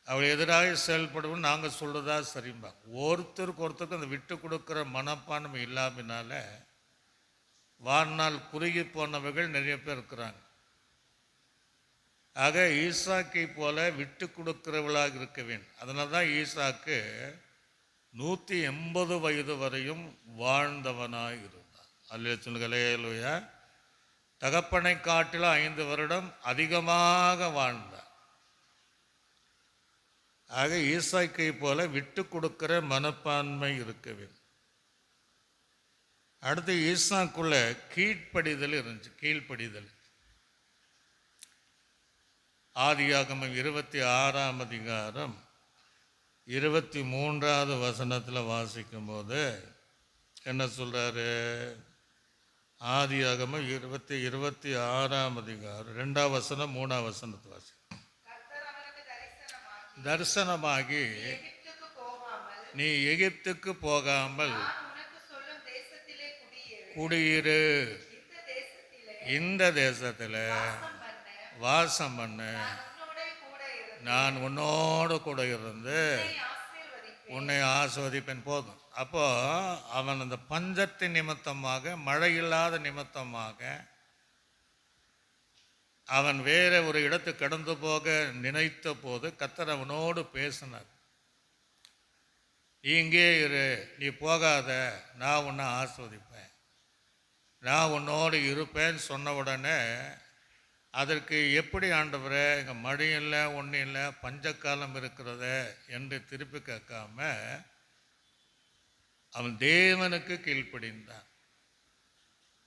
அவள் எதிராக செயல்படுவோம், நாங்கள் சொல்றதா சரியும்பாங்க. ஒருத்தருக்கு அந்த விட்டு கொடுக்குற மனப்பான்மை இல்லாமனால வாழ்நாள் குறுகி போனவர்கள் நிறைய பேர் இருக்கிறாங்க. ஆக ஈசாக்கை போல விட்டு கொடுக்கிறவளாக இருக்க வேண்டும். அதனால தான் ஈசாக்கு 180 வயது வரையும் வாழ்ந்தவனாக இருந்தான். அல்லேலூயா சொல்லுங்க. அல்லேலூயா. தகப்பனை காட்டிலும் 5 வருடம் அதிகமாக வாழ்ந்தான். ஆக ஈசாக்கை போல விட்டு கொடுக்கிற மனப்பான்மை இருக்க வேண்டும். அடுத்து ஈசாக்குள்ள கீழ்ப்படிதல் இருந்துச்சு. கீழ்ப்படிதல் ஆதியாகமம் 26ஆம் அதிகாரம் 23வது வசனத்தில் வாசிக்கும் போது என்ன சொல்றாரு? ஆதியாகமம் 26ஆம் அதிகாரம் 2ஆம் வசனம் 3ஆம் வசனத்தை வாசி. தரிசனமாகி நீ எகிப்துக்கு போகாமல் குடியிரு, இந்த தேசத்தில் வாசம் பண்ணு, நான் உன்னோடு கூட இருந்து உன்னை ஆஸ்வதிப்பேன். போதும். அப்போ அவன் அந்த பஞ்சத்தின் நிமித்தமாக, மழை இல்லாத நிமித்தமாக அவன் வேற ஒரு இடத்துக்கு கடந்து போக நினைத்த போது கர்த்தர் அவனோடு பேசினார். நீ இங்கே இரு, நீ போகாத, நான் உன்னை ஆஸ்வதிப்பேன், நான் உன்னோடு இருப்பேன்னு சொன்ன உடனே அதற்கு எப்படி ஆண்டவரே இங்கே மழை இல்லை, ஒன்றும் இல்லை, பஞ்சக்காலம் இருக்கிறத என்று திருப்பி கேட்காம அவன் தேவனுக்கு கீழ்ப்படிந்தான்.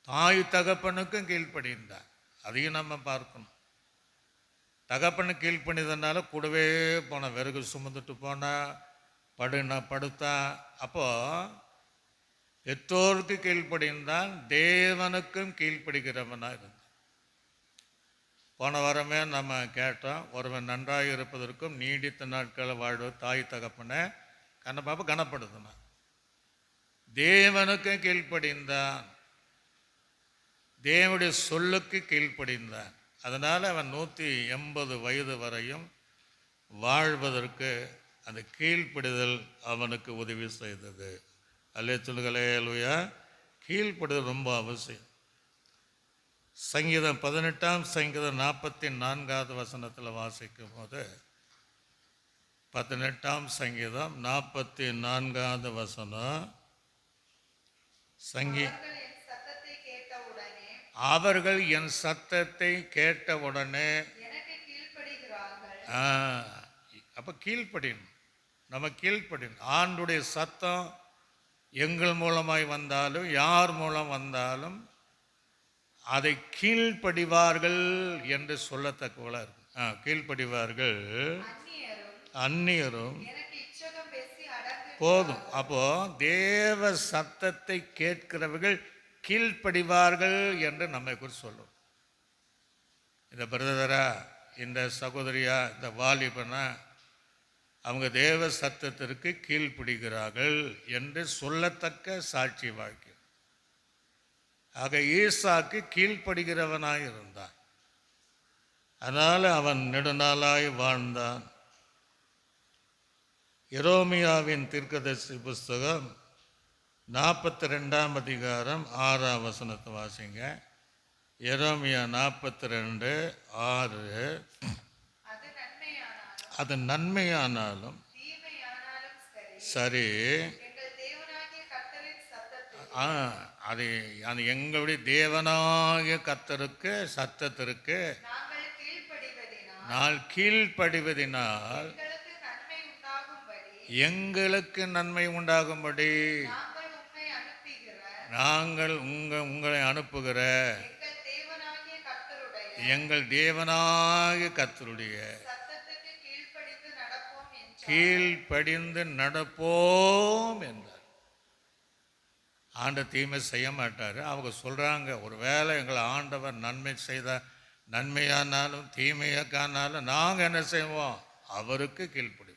தாய் தகப்பனுக்கும் கீழ்ப்படிந்தான். அதையும் நம்ம பார்க்கணும். தகப்பனுக்கு கீழ்ப்படிந்ததுனால கூடவே போன, விறகு சுமந்துட்டு போனா, படுத்தான். அப்போ பெற்றோருக்கு கீழ்ப்படிந்தான், தேவனுக்கும் கீழ்ப்படுகிறவனாக இருந்தான். போன வாரமே நம்ம கேட்டோம், ஒருவன் நன்றாக இருப்பதற்கும் நீடித்த நாட்களை வாழ்வது தாய் தகப்பனை கண்ணப்பாப்ப கனப்படுத்தினான். தேவனுக்கு கீழ்ப்படிந்தான், தேவனுடைய சொல்லுக்கு கீழ்ப்படிந்தான். அதனால் அவன் 180 வயது வரையும் வாழ்வதற்கு அந்த கீழ்ப்படிதல் அவனுக்கு உதவி செய்தது. அல்லேலூயா. கீழ்ப்படிதல் ரொம்ப அவசியம். சங்கீதம் 18ஆம் சங்கீதம் 44வது வசனத்தில் வாசிக்கும் போது, 18ஆம் சங்கீதம் 44வது வசனம், அவர்கள் என் சத்தத்தை கேட்டவுடனே. அப்போ கீழ்ப்படியணும், நம்ம கீழ்ப்படியணும். ஆண்டுடைய சத்தம் எங்கள் மூலமாய் வந்தாலும் யார் மூலம் வந்தாலும் அதை கீழ்ப்படிவார்கள் என்று சொல்லத்தக்கவளா இருக்கு. கீழ்ப்படிவார்கள், அந்நியரும் போதும். அப்போ தேவ சத்தத்தை கேட்கிறவர்கள் கீழ்ப்படிவார்கள் என்று நம்மை குறித்து சொல்லும். இந்த பிரதரா இந்த சகோதரியா, இந்த வாலிபனா அவங்க தேவ சத்தத்திற்கு கீழ்ப்பிடிக்கிறார்கள் என்று சொல்லத்தக்க சாட்சி வாழ்க்கை. ஆக ஈசாக்கு கீழ்ப்படுகிறவனாய் இருந்தான். அதனால் அவன் நெடுநாளாய் வாழ்ந்தான். எரோமியாவின் தீர்க்கதரிசி புஸ்தகம் 42 அதிகாரம் 6 வசனத்தை வாசிங்க. எரோமியா 42:6. அது நன்மையானாலும் சரி, அது அது எங்களுடைய தேவனாகிய கர்த்தருக்கு சத்தத்திற்கு நான் கீழ்ப்படிவதினால் எங்களுக்கு நன்மை உண்டாகும்படி நாங்கள் உங்களை அனுப்புகிற எங்கள் தேவனாகிய கர்த்தருடைய கீழ்ப்படிந்து நடப்போம் என்றார். ஆண்டவர் தீமை செய்ய மாட்டார். அவங்க சொல்கிறாங்க, ஒரு வேளை எங்களை ஆண்டவர் நன்மை செய்தால், நன்மையானாலும் தீமையாக்கானாலும் நாங்கள் என்ன செய்வோம்? அவருக்கு கீழ்ப்படி.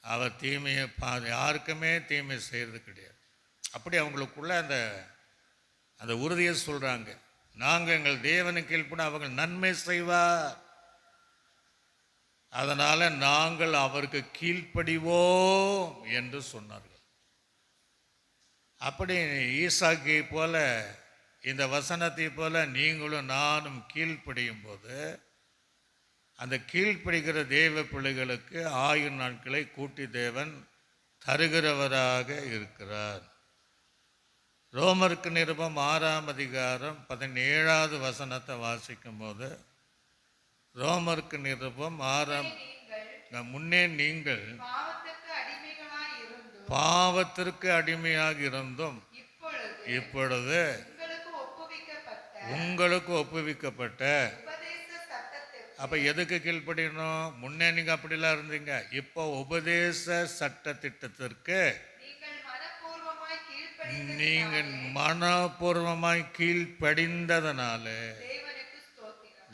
அவர் தீமையை யாருக்குமே தீமை செய்கிறது கிடையாது. அப்படி அவங்களுக்குள்ள அந்த உறுதியை சொல்கிறாங்க. நாங்கள் எங்கள் தேவனுக்கு கீழ்ப்பட அவர்கள் நன்மை செய்வார், அதனால் நாங்கள் அவருக்கு கீழ்ப்படிவோம் என்று சொன்னார்கள். அப்படி ஈசாக்கை போல இந்த வசனத்தை போல நீங்களும் நானும் கீழ்ப்படியும் போது அந்த கீழ்ப்படுகிற தேவ பிள்ளைகளுக்கு 1000 நாட்களை கூட்டி தேவன் தருகிறவராக இருக்கிறார். ரோமருக்கு நிருபம் 6 அதிகாரம் 17 வசனத்தை வாசிக்கும் போது, ரோமருக்கு நிருபம் 6, முன்னே நீங்கள் பாவத்திற்கு அடிமையாக இருந்தும் இப்பொழுது உங்களுக்கு ஒப்புவிக்கப்பட்ட. அப்போ எதுக்கு கீழ்ப்படியணும்? முன்னே நீங்கள் அப்படிலாம் இருந்தீங்க, இப்போ உபதேச சட்ட திட்டத்திற்கு நீங்கள் மனப்பூர்வமாய் கீழ்ப்படிந்ததனால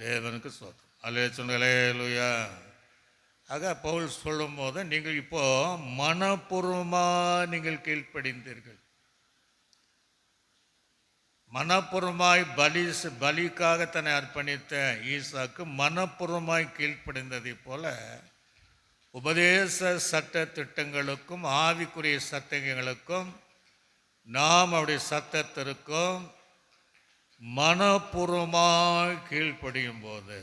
தேவனுக்கு ஸ்தோத்திரம். அல்லேலூயா. ஆக பவுல் சொல்லும் போது நீங்கள் இப்போ மனப்பூர்வமாக நீங்கள் கீழ்ப்படிந்தீர்கள். மனப்பூர்வமாய் பலிக்காக தன்னை அர்ப்பணித்த ஈசாக்கு மனப்பூர்வமாய் கீழ்ப்படிந்ததை போல உபதேச சட்ட திட்டங்களுக்கும் ஆவிக்குரிய சட்டங்களுக்கும் நாம் அவருடைய சட்டத்திற்கும் மனப்பூர்வமாய் கீழ்ப்படியும் போது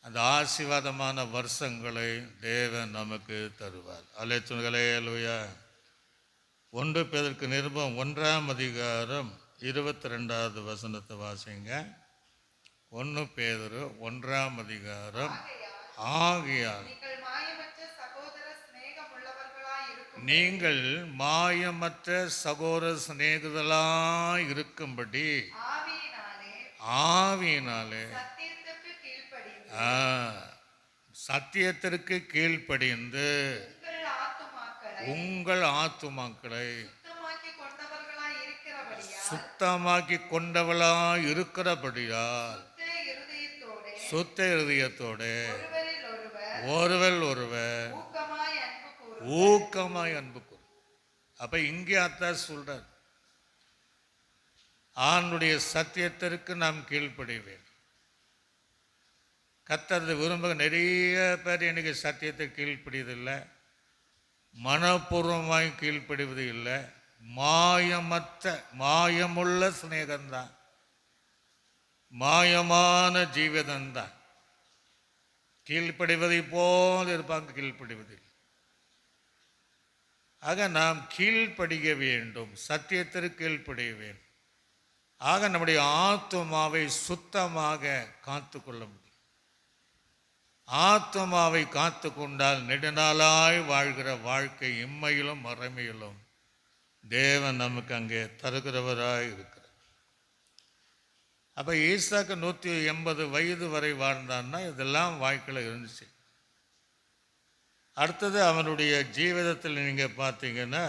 அந்த ஆசீர்வாதமான வருஷங்களை தேவன் நமக்கு தருவார். அல்லேலூயா. 1 பேதுருக்கு நிருபம் 1 அதிகாரம் 22 வசனத்தை வாசிங்க. 1 பேதுரு 1 அதிகாரம். ஆகையால் நீங்கள் மாயமற்ற சகோதர சிநேகிதலாய் இருக்கும்படி ஆவியினாலே சத்தியத்திற்கு கீழ்ப்படிந்து உங்கள் ஆத்துமாக்களை சுத்தமாக்கி கொண்டவளாய் இருக்கிறபடியால் சுத்த இருதயத்தோடு ஒருவர் ஊக்கமாய் அன்பு கூறு. அப்ப இங்கே அத்தான் சொல்றார், ஆணுடைய சத்தியத்திற்கு நாம் கீழ்ப்படிய வேண்டும். கர்த்தர் விரும்ப நிறைய பேர் எனக்கு சத்தியத்தை கீழ்ப்படியதில்லை, மனப்பூர்வமாய் கீழ்ப்படிவது இல்லை, மாயமுள்ள சிநேகம்தான், மாயமான ஜீவிதம்தான். கீழ்ப்படிவதை போல் இருப்பாங்க, கீழ்ப்படிவதில். ஆக நாம் கீழ்ப்படிய வேண்டும், சத்தியத்திற்கு கீழ்ப்படிய வேண்டும். ஆக நம்முடைய ஆத்துமாவை சுத்தமாக காத்து கொள்ள முடியும். ஆத்துமாவை காத்து கொண்டால் நெடுநாளாய் வாழ்கிற வாழ்க்கை இம்மையிலும் மறுமையிலும் தேவன் நமக்கு அங்கே தருகிறவராய் இருக்கிறார். அப்போ ஈசாக்கு 180 வயது வரை வாழ்ந்தான்னா இதெல்லாம் வாழ்க்கையில் இருந்துச்சு. அடுத்தது அவனுடைய ஜீவிதத்தில் நீங்கள் பார்த்தீங்கன்னா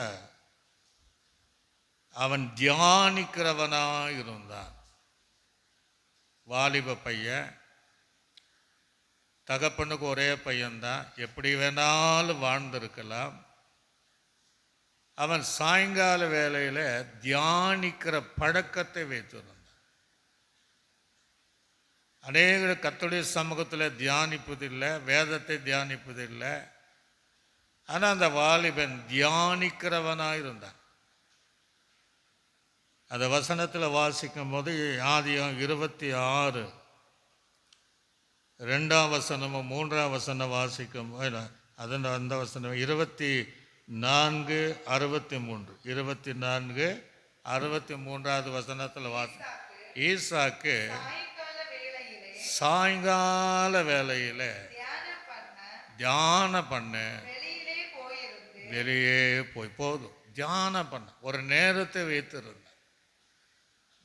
அவன் தியானிக்கிறவனாக இருந்தான். வாலிப பையன், தகப்பனுக்கு ஒரே பையன்தான், எப்படி வேணாலும் வாழ்ந்திருக்கலாம். அவன் சாயங்கால வேளையில் தியானிக்கிற பழக்கத்தை வைத்திருந்தான். அநேகர் கர்த்தருடைய சமூகத்தில் தியானிப்பதில்லை, வேதத்தை தியானிப்பதில்லை. ஆனால் அந்த வாலிபன் தியானிக்கிறவனாக இருந்தான். அந்த வசனத்தில் வாசிக்கும் போது ஆதியம் 26 2ஆம் வசனமும் 3ஆம் வசனம் வாசிக்கும் அந்த வசனம் 24 63 24 வசனத்தில் ஈசாக்கு சாயங்கால வேளையில் தியானம் பண்ண வெளியே போதும் தியானம் பண்ண ஒரு நேரத்தை வைத்திருந்த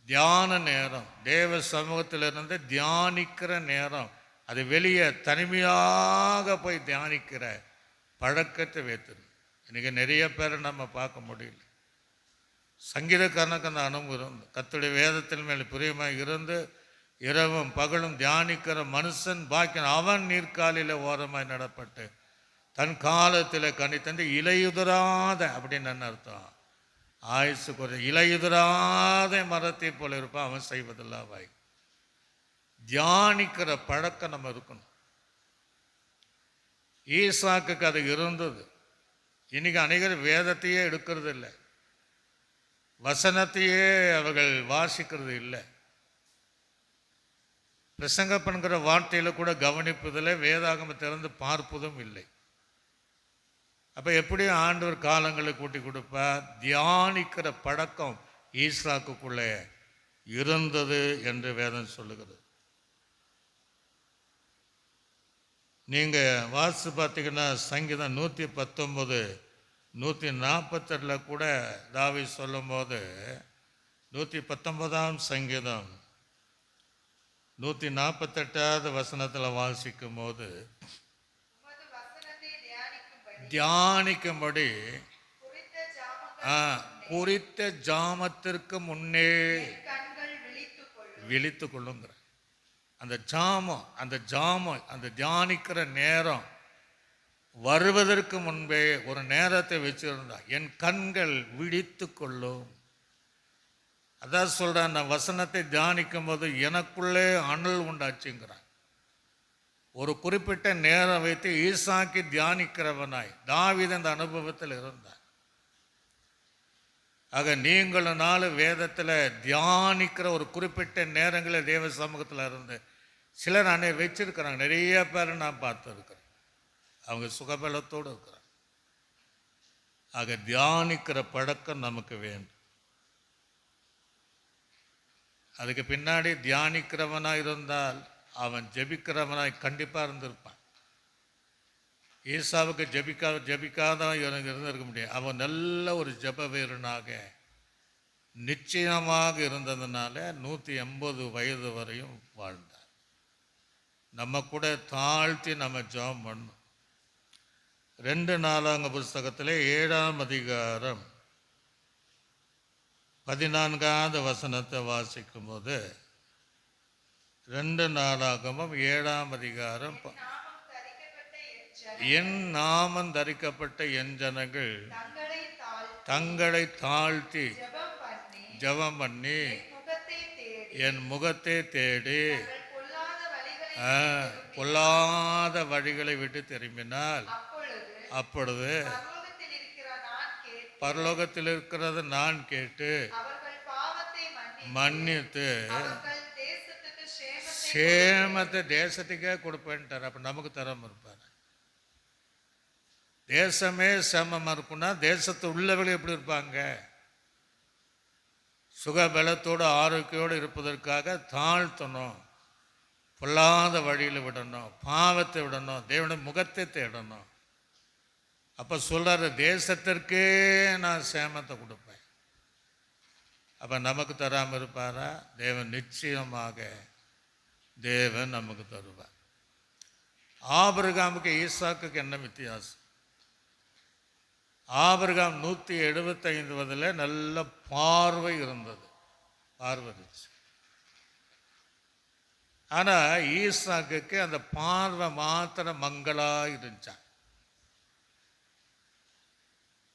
தியான நேரம், தேவ சமூகத்திலிருந்து தியானிக்கிற நேரம், அது வெளியே தனிமையாக போய் தியானிக்கிற பழக்கத்தை வைத்திருந்த. இன்றைக்கி நிறைய பேரை நம்ம பார்க்க முடியல. சங்கீதக்காரனுக்கு அந்த அனுபவம் இருந்து கர்த்தருடைய வேதத்தின் மேல் பிரியமாக இருந்து இரவும் பகலும் தியானிக்கிற மனுஷன் பாக்கியன். அவன் நீர்காலில் ஓரமாய் நடப்பட்டு தன் காலத்தில் கனி தந்து இலையுதிராத அப்படின்னு அர்த்தம். ஆயுசு குறை இலையுதிராத மரத்தை போல இருப்பான், அவன் செய்வதெல்லாம் வாய். தியானிக்கிற பழக்கம் நம்ம இருக்கணும். ஈசாக்குக்கு அது இருந்தது. இன்னைக்கு அநேகர் வேதத்தையே எடுக்கிறது இல்லை, வசனத்தையே அவர்கள் வாசிக்கிறது இல்லை, பிரசங்க பண்ணுகிற வார்த்தையில் கூட கவனிப்பதில் வேதாகம திறந்து பார்ப்பதும் இல்லை. அப்போ எப்படி ஆண்டவர் காலங்களை கூட்டி கொடுப்பா? தியானிக்கிற பழக்கம் ஈசாக்குக்குள்ளே இருந்தது என்று வேதம் சொல்லுகிறது. நீங்கள் வாசித்து பார்த்தீங்கன்னா சங்கீதம் 119 148 கூட தாவீது சொல்லும் போது 119ஆம் சங்கீதம் 148வது வசனத்தில் வாசிக்கும் போது தியானிக்கும்படி குறித்த ஜாமத்திற்கு முன்னே விழித்து கொள்ளுங்கிற அந்த ஜாமம் அந்த தியானிக்கிற நேரம் வருவதற்கு முன்பே ஒரு நேரத்தை வச்சிருந்தா என் கண்கள் விழித்து கொள்ளும். அதான் சொல்கிறேன், அந்த வசனத்தை தியானிக்கும் போது எனக்குள்ளே அனல் உண்டாச்சுங்கிறான். ஒரு குறிப்பிட்ட நேரம் வைத்து ஈசாக்கி தியானிக்கிறவனாய் தாவீது அந்த அனுபவத்தில் இருந்தார். ஆக நீங்களும் நாலு வேதத்தில் தியானிக்கிற ஒரு குறிப்பிட்ட நேரங்களில் தேவ சமூகத்தில் இருந்து சிலர் வச்சிருக்கிறாங்க. நிறைய பேரை நான் பார்த்துருக்கிறேன், அவங்க சுகபலத்தோடு இருக்கிறாங்க. ஆக தியானிக்கிற பழக்கம் நமக்கு வேண்டும். அதுக்கு பின்னாடி தியானிக்கிறவனாக இருந்தால் அவன் ஜெபிக்கிறவனாய் கண்டிப்பாக இருந்திருப்பான். ஈசாவுக்கு ஜெபிக்காதான் இருந்திருக்க முடியும். அவன் நல்ல ஒரு ஜெப வீரனாக நிச்சயமாக இருந்ததுனால 180 வயது வரையும் வாழ்ந்தார். நம்ம கூட தாழ்த்தி நம்ம ஜெபம் பண்ணணும். 2 நாளாங்க புஸ்தகத்தில் 7ஆம் அதிகாரம் 14வது வசனத்தை வாசிக்கும் போது 2 நாளாகமும் 7ஆம் அதிகாரம் என் நாமம் தரிக்கப்பட்ட என் ஜனங்கள் தங்களை தாழ்த்தி ஜெபம் பண்ணி என் முகத்தை தேடி பொல்லாத வழிகளை விட்டு திரும்பினால் அப்பொழுது பரலோகத்தில் இருக்கிறத நான் கேட்டு மன்னித்து சேமத்தை தேசத்துக்கே கொடுப்பேன்ட்டார். அப்போ நமக்கு தராமல் இருப்பார். தேசமே சேமமாக இருக்குன்னா தேசத்து உள்ளவர்கள் எப்படி இருப்பாங்க? சுகபலத்தோடு ஆரோக்கியோடு இருப்பதற்காக தாழ்த்தணும், பொல்லாத வழியில் விடணும், பாவத்தை விடணும், தேவனுடைய முகத்தை தேடணும். அப்போ சொல்கிறாரு, தேசத்திற்கே நான் சேமத்தை கொடுப்பேன். அப்போ நமக்கு தராமல் இருப்பாரா? தேவன் நிச்சயமாக தேவன் நமக்கு தருவார். ஆபிரகாமுக்கு ஈசாக்குக்கு என்ன வித்தியாசம்? ஆபிரகாம் 175 நல்ல பார்வை இருந்தது, பார்வை இருந்துச்சு. ஆனால் ஈசாக்குக்கு அந்த பார்வை மாத்திரம் மங்களாக இருந்துச்சான்.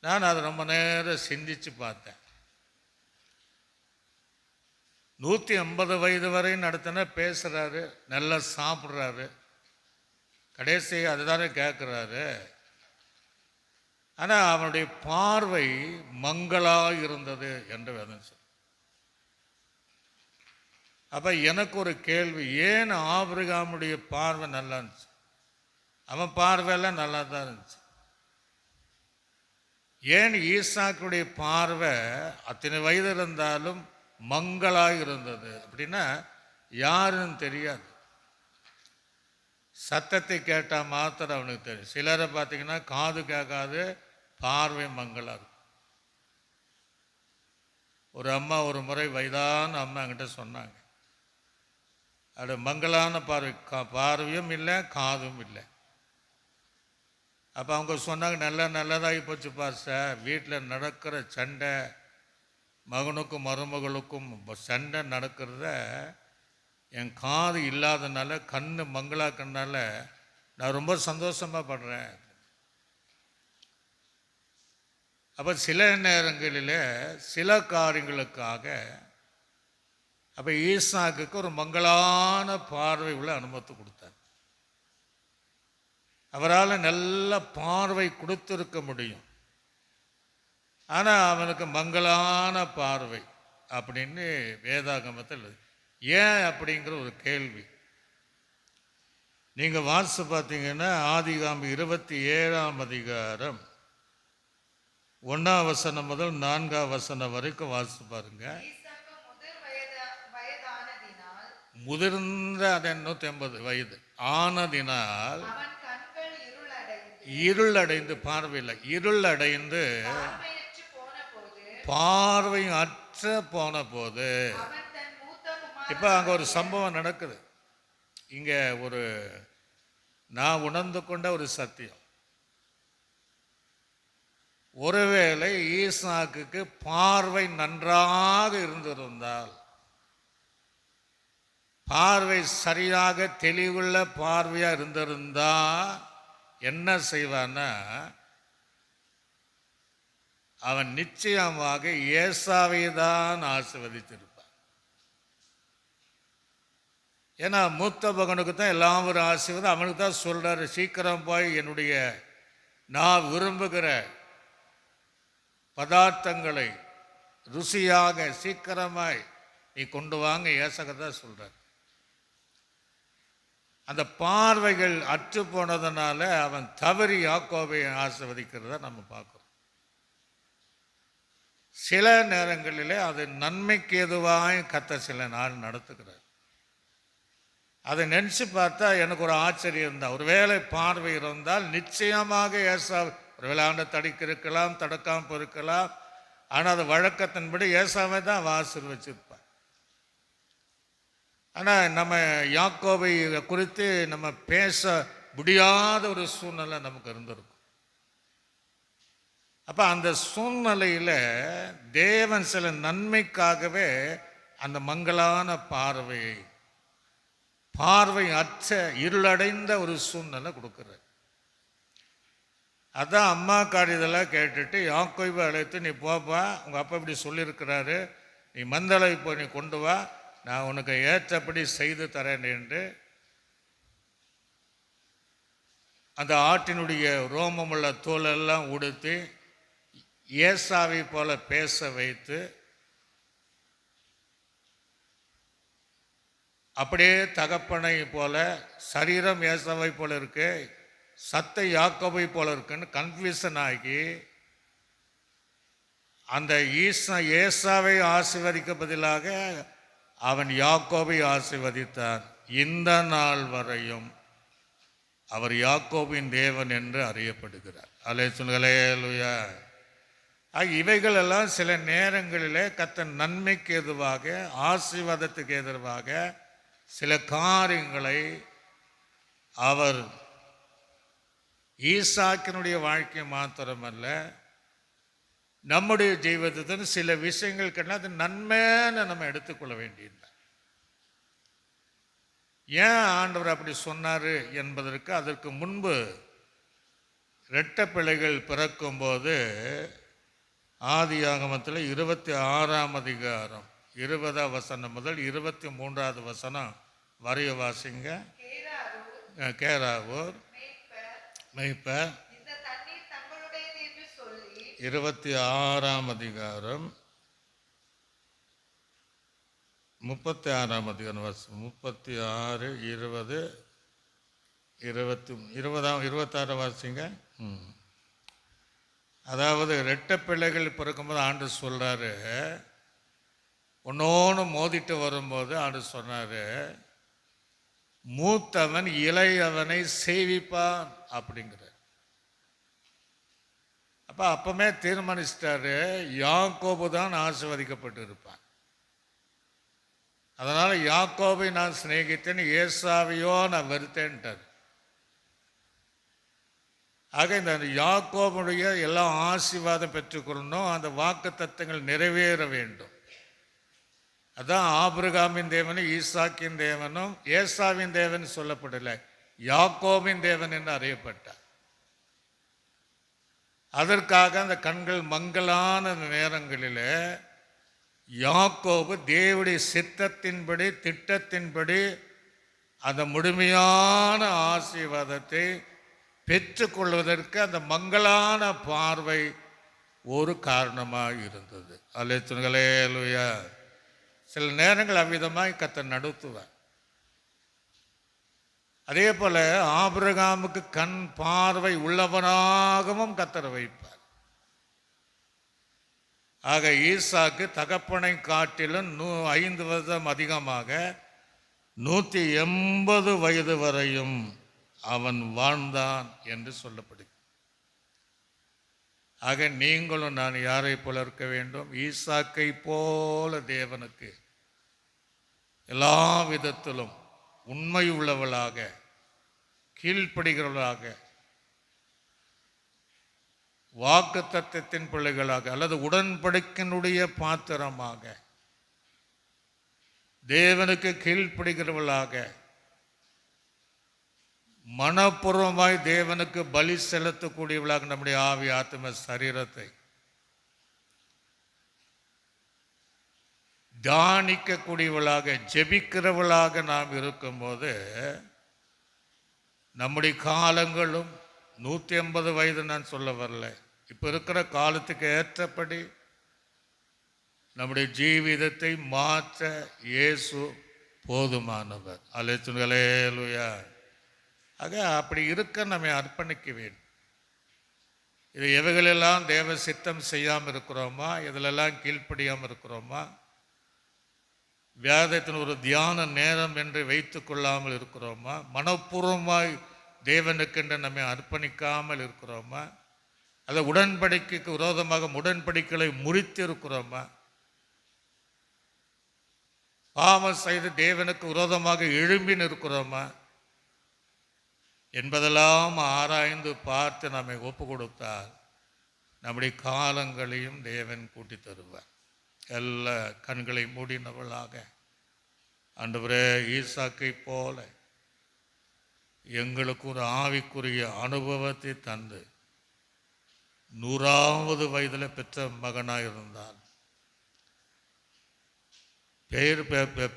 நான் அதை ரொம்ப நேரம் சிந்திச்சு பார்த்தேன். 150 வயது வரை நடத்தின பேசுகிறாரு, நல்லா சாப்பிட்றாரு, கடைசி அதுதானே கேட்குறாரு. ஆனால் அவனுடைய பார்வை மங்களாக இருந்தது என்று வேதம் சொல்லு. அப்போ எனக்கு ஒரு கேள்வி, ஏன் ஆபிரகாமுடைய பார்வை நல்லா இருந்துச்சு? அவன் பார்வையெல்லாம் நல்லா தான் இருந்துச்சு. ஏன் ஈசாக்குடைய பார்வை அத்தனை வயது இருந்தாலும் மங்களாக இருந்தது அப்படின்னா யாருன்னு தெரியாது. சத்தத்தை கேட்டால் மாத்திரம் அவனுக்கு தெரியும். சிலரை பார்த்தீங்கன்னா காது கேட்காது, பார்வை மங்களாக இருக்கும். ஒரு அம்மா ஒரு முறை வயதான அம்மா என்கிட்ட சொன்னாங்க, அது மங்களான பார்வை, பார்வையும் இல்லை காதும் இல்லை. அப்போ அவங்க சொன்னாங்க, நல்லதாகி போச்சுப்பா சார், வீட்டில் நடக்கிற சண்டை, மகனுக்கும் மருமகளுக்கும் சண்டை நடக்கிறத என் காது இல்லாதனால, கண்ணு மங்களாக்கனால நான் ரொம்ப சந்தோஷமாக படுறேன். அப்போ சில நேரங்களில் சில காரியங்களுக்காக அப்போ ஈசாக்குக்கு ஒரு மங்களான பார்வை உள்ள அனுமதி கொடுத்தார். அவரால் நல்ல பார்வை கொடுத்திருக்க முடியும், ஆனால் அவனுக்கு மங்களான பார்வை அப்படின்னு வேதாகமத்தில். ஏன் அப்படிங்கிற ஒரு கேள்வி. நீங்கள் வாசித்து பார்த்தீங்கன்னா ஆதிகாமம் 27ஆம் அதிகாரம் 1ஆம் வசனம் முதல் 4ஆம் வசனம் வரைக்கும் வாசித்து பாருங்க. முதிர்ந்த 180 வயது ஆனதினால் இருளடைந்து, பார்வையில் இருளடைந்து பார்வை அற்ற போன போது, இப்போ அங்கே ஒரு சம்பவம் நடக்குது. இங்கே ஒரு நான் உணர்ந்து கொண்ட ஒரு சத்தியம், ஒருவேளை ஈசாக்குக்கு பார்வை நன்றாக இருந்திருந்தால், பார்வை சரியாக தெளிவுள்ள பார்வையாக இருந்திருந்தா என்ன செய்வான்னா, அவன் நிச்சயமாக ஏசாவை தான் ஆசீர்வதித்திருப்பான். ஏன்னா மூத்த மகனுக்கு தான் எல்லாம் ஒரு ஆசீர்வாதம். அவனுக்கு தான் சொல்றாரு, சீக்கிரம் போய் என்னுடைய நான் விரும்புகிற பதார்த்தங்களை ருசியாக சீக்கிரமாய் நீ கொண்டு வாங்க ஏசகதான் சொல்றார். அந்த பார்வைகள் அற்று போனதுனால அவன் தவறி யாக்கோபை ஆசீர்வதிக்கிறத நம்ம பார்க்குறோம். சில நேரங்களிலே அது நன்மைக்கு எதுவாக கர்த்தர் சில நாள் நடத்துகிறார். அதை நினச்சி பார்த்தா எனக்கு ஒரு ஆச்சரியம் தான். ஒருவேளை பார்வை இருந்தால் நிச்சயமாக ஏசா ஒருவேளை ஆண்ட தடுக்க இருக்கலாம், தடுக்காமல் இருக்கலாம், ஆனால் அது வழக்கத்தின்படி ஏசாவை தான் அவன் ஆசீர்வதிச்சிருப்பான். ஆனால் நம்ம யாக்கோபை குறித்து நம்ம பேச முடியாத ஒரு சூழ்நிலை நமக்கு இருந்திருக்கும். அப்போ அந்த சூழ்நிலையில் தேவன் சில நன்மைக்காகவே அந்த மங்களான பார்வை அற்ற இருளடைந்த ஒரு சூழ்நிலை கொடுக்குறார். அதான் அம்மா காரியதெல்லாம் கேட்டுட்டு யாக்கோபை அழைத்து, நீ போப்பா, உங்கள் அப்பா இப்படி சொல்லியிருக்கிறாரு, நீ மந்தளை போய் நீ கொண்டு வா, நான் உனக்கு ஏற்றபடி செய்து தரேன் என்று அந்த ஆட்டினுடைய ரோமமுள்ள தோலெல்லாம் உடுத்தி ஏசாவை போல பேச வைத்து, அப்படியே தகப்பனை போல, சரீரம் ஏசாவை போல இருக்கு, சத்தை யாக்கோபை போல இருக்குன்னு கன்ஃபியூஷன் ஆகி அந்த ஏசாவை ஆசீர்வதிக்க பதிலாக அவன் யாக்கோபை ஆசீர்வதித்தார். இந்த நாள் வரையும் அவர் யாக்கோபின் தேவன் என்று அறியப்படுகிறார். அல்லேலூயா. இவைகள் எல்லாம் சில நேரங்களிலே கர்த்தர் நன்மைக்கு எதுவாக, ஆசீர்வாதத்துக்கு எதிராக சில காரியங்களை அவர் ஈசாக்கினுடைய வாழ்க்கை மாத்திரமல்ல, நம்முடைய ஜீவிதத்தின் சில விஷயங்கள் கண்டா அது நன்மைன்னு நம்ம எடுத்துக்கொள்ள வேண்டியது. ஏன் ஆண்டவர் அப்படி சொன்னார் என்பதற்கு அதற்கு முன்பு இரட்டை பிள்ளைகள் பிறக்கும்போது ஆதியாகமத்தில் 26ஆம் அதிகாரம் 20ஆம் வசனம் முதல் 23வது வசனம் வரைய வாசிங்க. கேராவூர் மெய்ப்பர் 26ஆம் அதிகாரம் 36ஆம் அதிகாரம் 36 20 26 வாசிங்க. அதாவது இரட்டை பிள்ளைகள் பிறக்கும்போது ஆண்டு சொல்கிறாரு, ஒன்னொன்று மோதிட்டு வரும்போது ஆண்டு சொன்னார், மூத்தவன் இளையவனை சேவிப்பான் அப்படிங்கிறார். அப்பமே தீர்மானிச்சிட்டாரு, யாக்கோபு தான் ஆசீர்வதிக்கப்பட்டு இருப்பான். அதனால் யாக்கோபை நான் சிநேகித்தேன், ஏசாவையோ நான் வெறுத்தேன்ட்டார். ஆக இந்த யாக்கோபுடைய எல்லா ஆசீர்வாதம் பெற்றுக்கொள்ளணும், அந்த வாக்கு தத்தங்கள் நிறைவேற வேண்டும். அதான் ஆபிரகாமின் தேவனும் ஈசாக்கின் தேவனும் ஏசாவின் தேவன் சொல்லப்படலை, யாக்கோபின் தேவன் என்று அறியப்பட்டார். அதற்காக அந்த கண்கள் மங்கலான நேரங்களில் யாக்கோபு தேவனுடைய சித்தத்தின்படி திட்டத்தின்படி அந்த முழுமையான ஆசீர்வாதத்தை பெற்றுக்கொள்வதற்கு அந்த மங்கலான பார்வை ஒரு காரணமாக இருந்தது. அல்லேலூயா. சில நேரங்கள் அவ்விதமாய் கர்த்தர் நடத்துவார். அதே போல ஆபிரகாமுக்கு கண் பார்வை உள்ளவனாகவும் கர்த்தர் வைப்பார். ஆக ஈசாக்கு தகப்பனை காட்டிலும் 5 வருடம் அதிகமாக 180 வயது வரையும் அவன் வாழ்ந்தான் என்று சொல்லப்படுகிறது. ஆக நீங்களும் நான் யாரை போல இருக்க வேண்டும்? ஈசாக்கை போல தேவனுக்கு எல்லா விதத்திலும் உண்மை உள்ளவளாக, கீழ்ப்படுகிறவளாக, வாக்கு தத்தத்தின் பிள்ளைகளாக அல்லது உடன்படிக்கையினுடைய பாத்திரமாக, தேவனுக்கு கீழ்ப்படுகிறவளாக, மனப்பூர்வமாய் தேவனுக்கு பலி செலுத்தக்கூடியவளாக நம்முடைய ஆவி ஆத்ம சரீரத்தை தியானிக்கக்கூடியவளாக, ஜெபிக்கிறவளாக நாம் இருக்கும்போது நம்முடைய காலங்களும் 180 வயது நான் சொல்ல வரல, இப்போ இருக்கிற காலத்துக்கு ஏற்றபடி நம்முடைய ஜீவிதத்தை மாற்ற இயேசு போதுமானவர். அல்லேலூயா. ஆக அப்படி இருக்க நம்மை அர்ப்பணிக்க வேண்டும். இது எவைகளெல்லாம் தேவ சித்தம் செய்யாமல் இருக்கிறோமா, இதிலெல்லாம் கீழ்ப்படியாமல் இருக்கிறோமா, வேதத்தின் ஒரு தியான நேரம் என்று வைத்து கொள்ளாமல் இருக்கிறோமா, மனப்பூர்வமாய் தேவனுக்கென்று நம்மை அர்ப்பணிக்காமல் இருக்கிறோமா, அதை உடன்படிக்கைக்கு விரோதமாக உடன்படிக்கைகளை முறித்து இருக்கிறோமா, பாவம் செய்து தேவனுக்கு விரோதமாக எழும்பி நிற்கிறோமா என்பதெல்லாம் ஆராய்ந்து பார்த்து நம்மை ஒப்பு கொடுத்தால் நம்முடைய காலங்களையும் தேவன் கூட்டி தருவார். எல்லா கண்களை மூடினவளாக, ஆண்டவரே ஈசாக்கை போல எங்களுக்கு ஒரு ஆவிக்குரிய அனுபவத்தை தந்து 100வது வயதில் பெற்ற மகனாக இருந்தால்,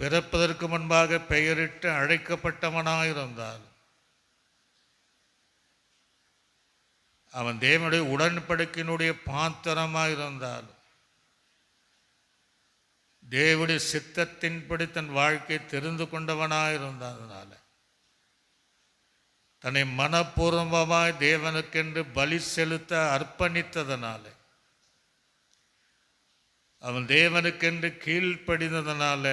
பிறப்பதற்கு முன்பாக பெயரிட்டு அழைக்கப்பட்டவனாக இருந்தால், அவன் தேவனுடைய உடன்படிக்கையினுடைய பாத்திரமாக இருந்தால், தேவனுடைய சித்தத்தின்படி தன் வாழ்க்கையை தெரிந்து கொண்டவனாக இருந்ததுனால, தன்னை மனப்பூர்வமாய் தேவனுக்கென்று பலி செலுத்த அர்ப்பணித்ததனால, அவன் தேவனுக்கென்று கீழ்ப்படிந்ததனால,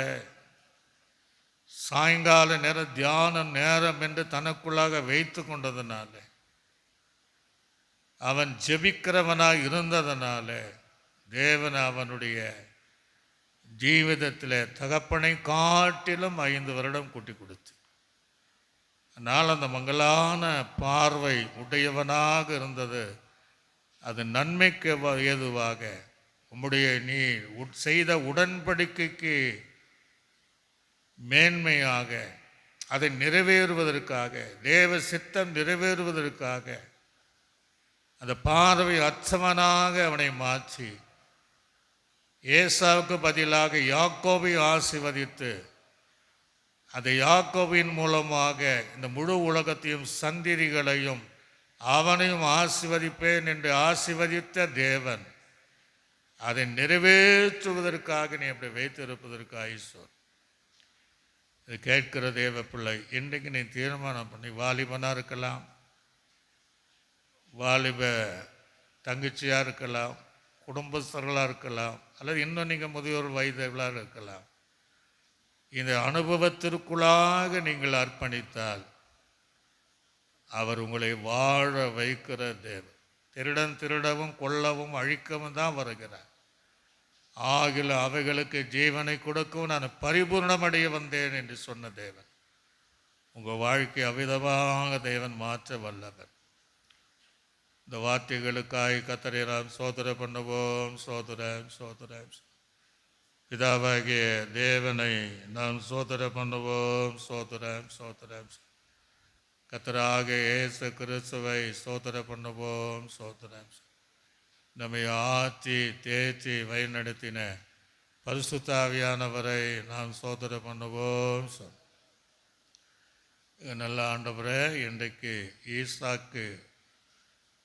சாயங்கால நேரம் தியான நேரம் என்று தனக்குள்ளாக வைத்து கொண்டதனால, அவன் ஜெபிக்கிறவனாக இருந்ததனால தேவன் அவனுடைய ஜீவிதத்தில் தகப்பனை காட்டிலும் 5 வருடம் கூட்டி கொடுத்து, அதனால் அந்த மங்களான பார்வை உடையவனாக இருந்தது. அது நன்மைக்கு ஏதுவாக உம்முடைய நீ செய்த உடன்படிக்கைக்கு மேன்மையாக அதை நிறைவேறுவதற்காக, தேவ சித்தம் நிறைவேறுவதற்காக அந்த பார்வை அற்றவனாக அவனை மாற்றி ஏசாவுக்கு பதிலாக யாக்கோபை ஆசீர்வதித்து அந்த யாக்கோபின் மூலமாக இந்த முழு உலகத்தையும் சந்ததிகளையும் அவனையும் ஆசீர்வதிப்பேன் என்று ஆசீர்வதித்த தேவன் அதை நிறைவேற்றுவதற்காக நீ அப்படி வைத்திருப்பதற்காக ஈஸ்வர். இது கேட்கிற தேவ பிள்ளை, இன்றைக்கு நீ தீர்மானம் பண்ணி, வாலிபனாக இருக்கலாம், வாலிப தங்கச்சியாக இருக்கலாம், குடும்பஸ்தர்களாக இருக்கலாம், அல்லது இன்னும் நீங்கள் முதியோர் வயதுகளாக இருக்கலாம், இந்த அனுபவத்திற்குள்ளாக நீங்கள் அர்ப்பணித்தால் அவர் உங்களை வாழ வைக்கிற தேவன். திருடன் திருடவும் கொல்லவும் அழிக்கவும் தான் வருகிறார், ஆகில அவைகளுக்கு ஜீவனை கொடுக்கவும் நான் பரிபூர்ணமடைய வந்தேன் என்று சொன்ன தேவன் உங்கள் வாழ்க்கை அவிதமாக தேவன் மாற்ற வல்லவர். இந்த வார்த்தைகளுக்காய் கர்த்தரை நாம் ஸ்தோத்திரம் பண்ணுவோம். ஸ்தோத்திரம் ஸ்தோத்திரம். பிதாவாகிய தேவனை நாம் ஸ்தோத்திரம் பண்ணுவோம். ஸ்தோத்திரம் ஸ்தோத்திரம். கர்த்தராகிய இயேசு கிறிஸ்துவை ஸ்தோத்திரம் பண்ணுவோம். ஸ்தோத்திரம். நம்மை ஆற்றி தேற்றி வழிநடத்தின பரிசுத்த ஆவியானவரை நாம் ஸ்தோத்திரம் பண்ணுவோம். நல்ல ஆண்டவரே, இன்றைக்கு ஈசாக்கு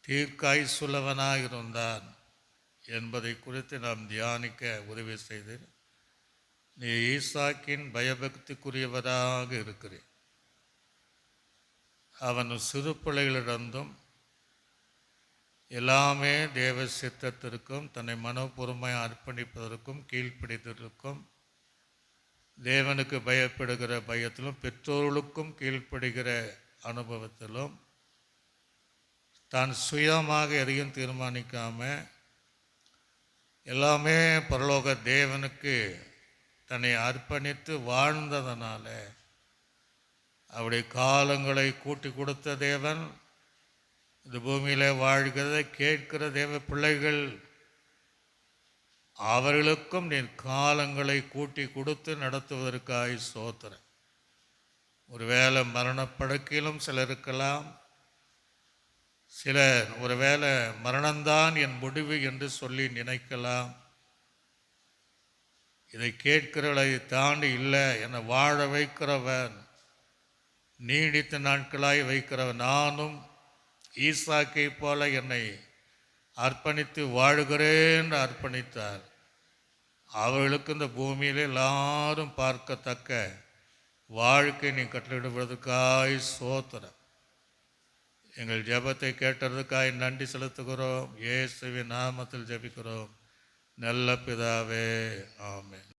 தீர்க்காய் சுலவனாக இருந்தான் என்பதை குறித்து நாம் தியானிக்க உதவி செய்து, நீ ஈசாக்கின் பயபக்திக்குரியவராக இருக்கிறேன். அவன் சிறு பிள்ளைகளிடந்தும் எல்லாமே தேவ சித்தத்திற்கும் தன்னை மனப்பூர்வமாய் அர்ப்பணிப்பதற்கும் கீழ்ப்பிடித்ததற்கும், தேவனுக்கு பயப்படுகிற பயத்திலும் பெற்றோர்களுக்கும் கீழ்ப்படுகிற அனுபவத்திலும், தான் சுயமாக எதையும் தீர்மானிக்காம எல்லாமே பரலோக தேவனுக்கு தன்னை அர்ப்பணித்து வாழ்ந்ததனால அவருடைய காலங்களை கூட்டி கொடுத்த தேவன் இந்த பூமியில் வாழ்கிறத கேட்கிற தேவ பிள்ளைகள் அவர்களுக்கும் நீ காலங்களை கூட்டி கொடுத்து நடத்துவதற்காக ஸ்தோத்திரம். ஒருவேளை மரணப்படுக்கையிலும் சிலர் இருக்கலாம், சிலர் ஒருவேளை மரணம்தான் என் முடிவு என்று சொல்லி நினைக்கலாம். இதை கேட்கிறவளை தாண்டி இல்லை, என்னை வாழ வைக்கிறவன், நீடித்த நாட்களாய் வைக்கிறவன், நானும் ஈசாக்கை போல என்னை அர்ப்பணித்து வாழுகிறேன் அர்ப்பணித்தார். அவர்களுக்கு இந்த பூமியில் எல்லாரும் பார்க்கத்தக்க வாழ்க்கை நீ கட்டளிடுவதற்காய் ஸ்தோத்திரம். எங்கள் ஜெபத்தை கேட்டதுக்காய் நன்றி செலுத்துகிறோம். இயேசுவின் நாமத்தில் ஜெபிக்கிறோம் நல்ல பிதாவே, ஆமென்.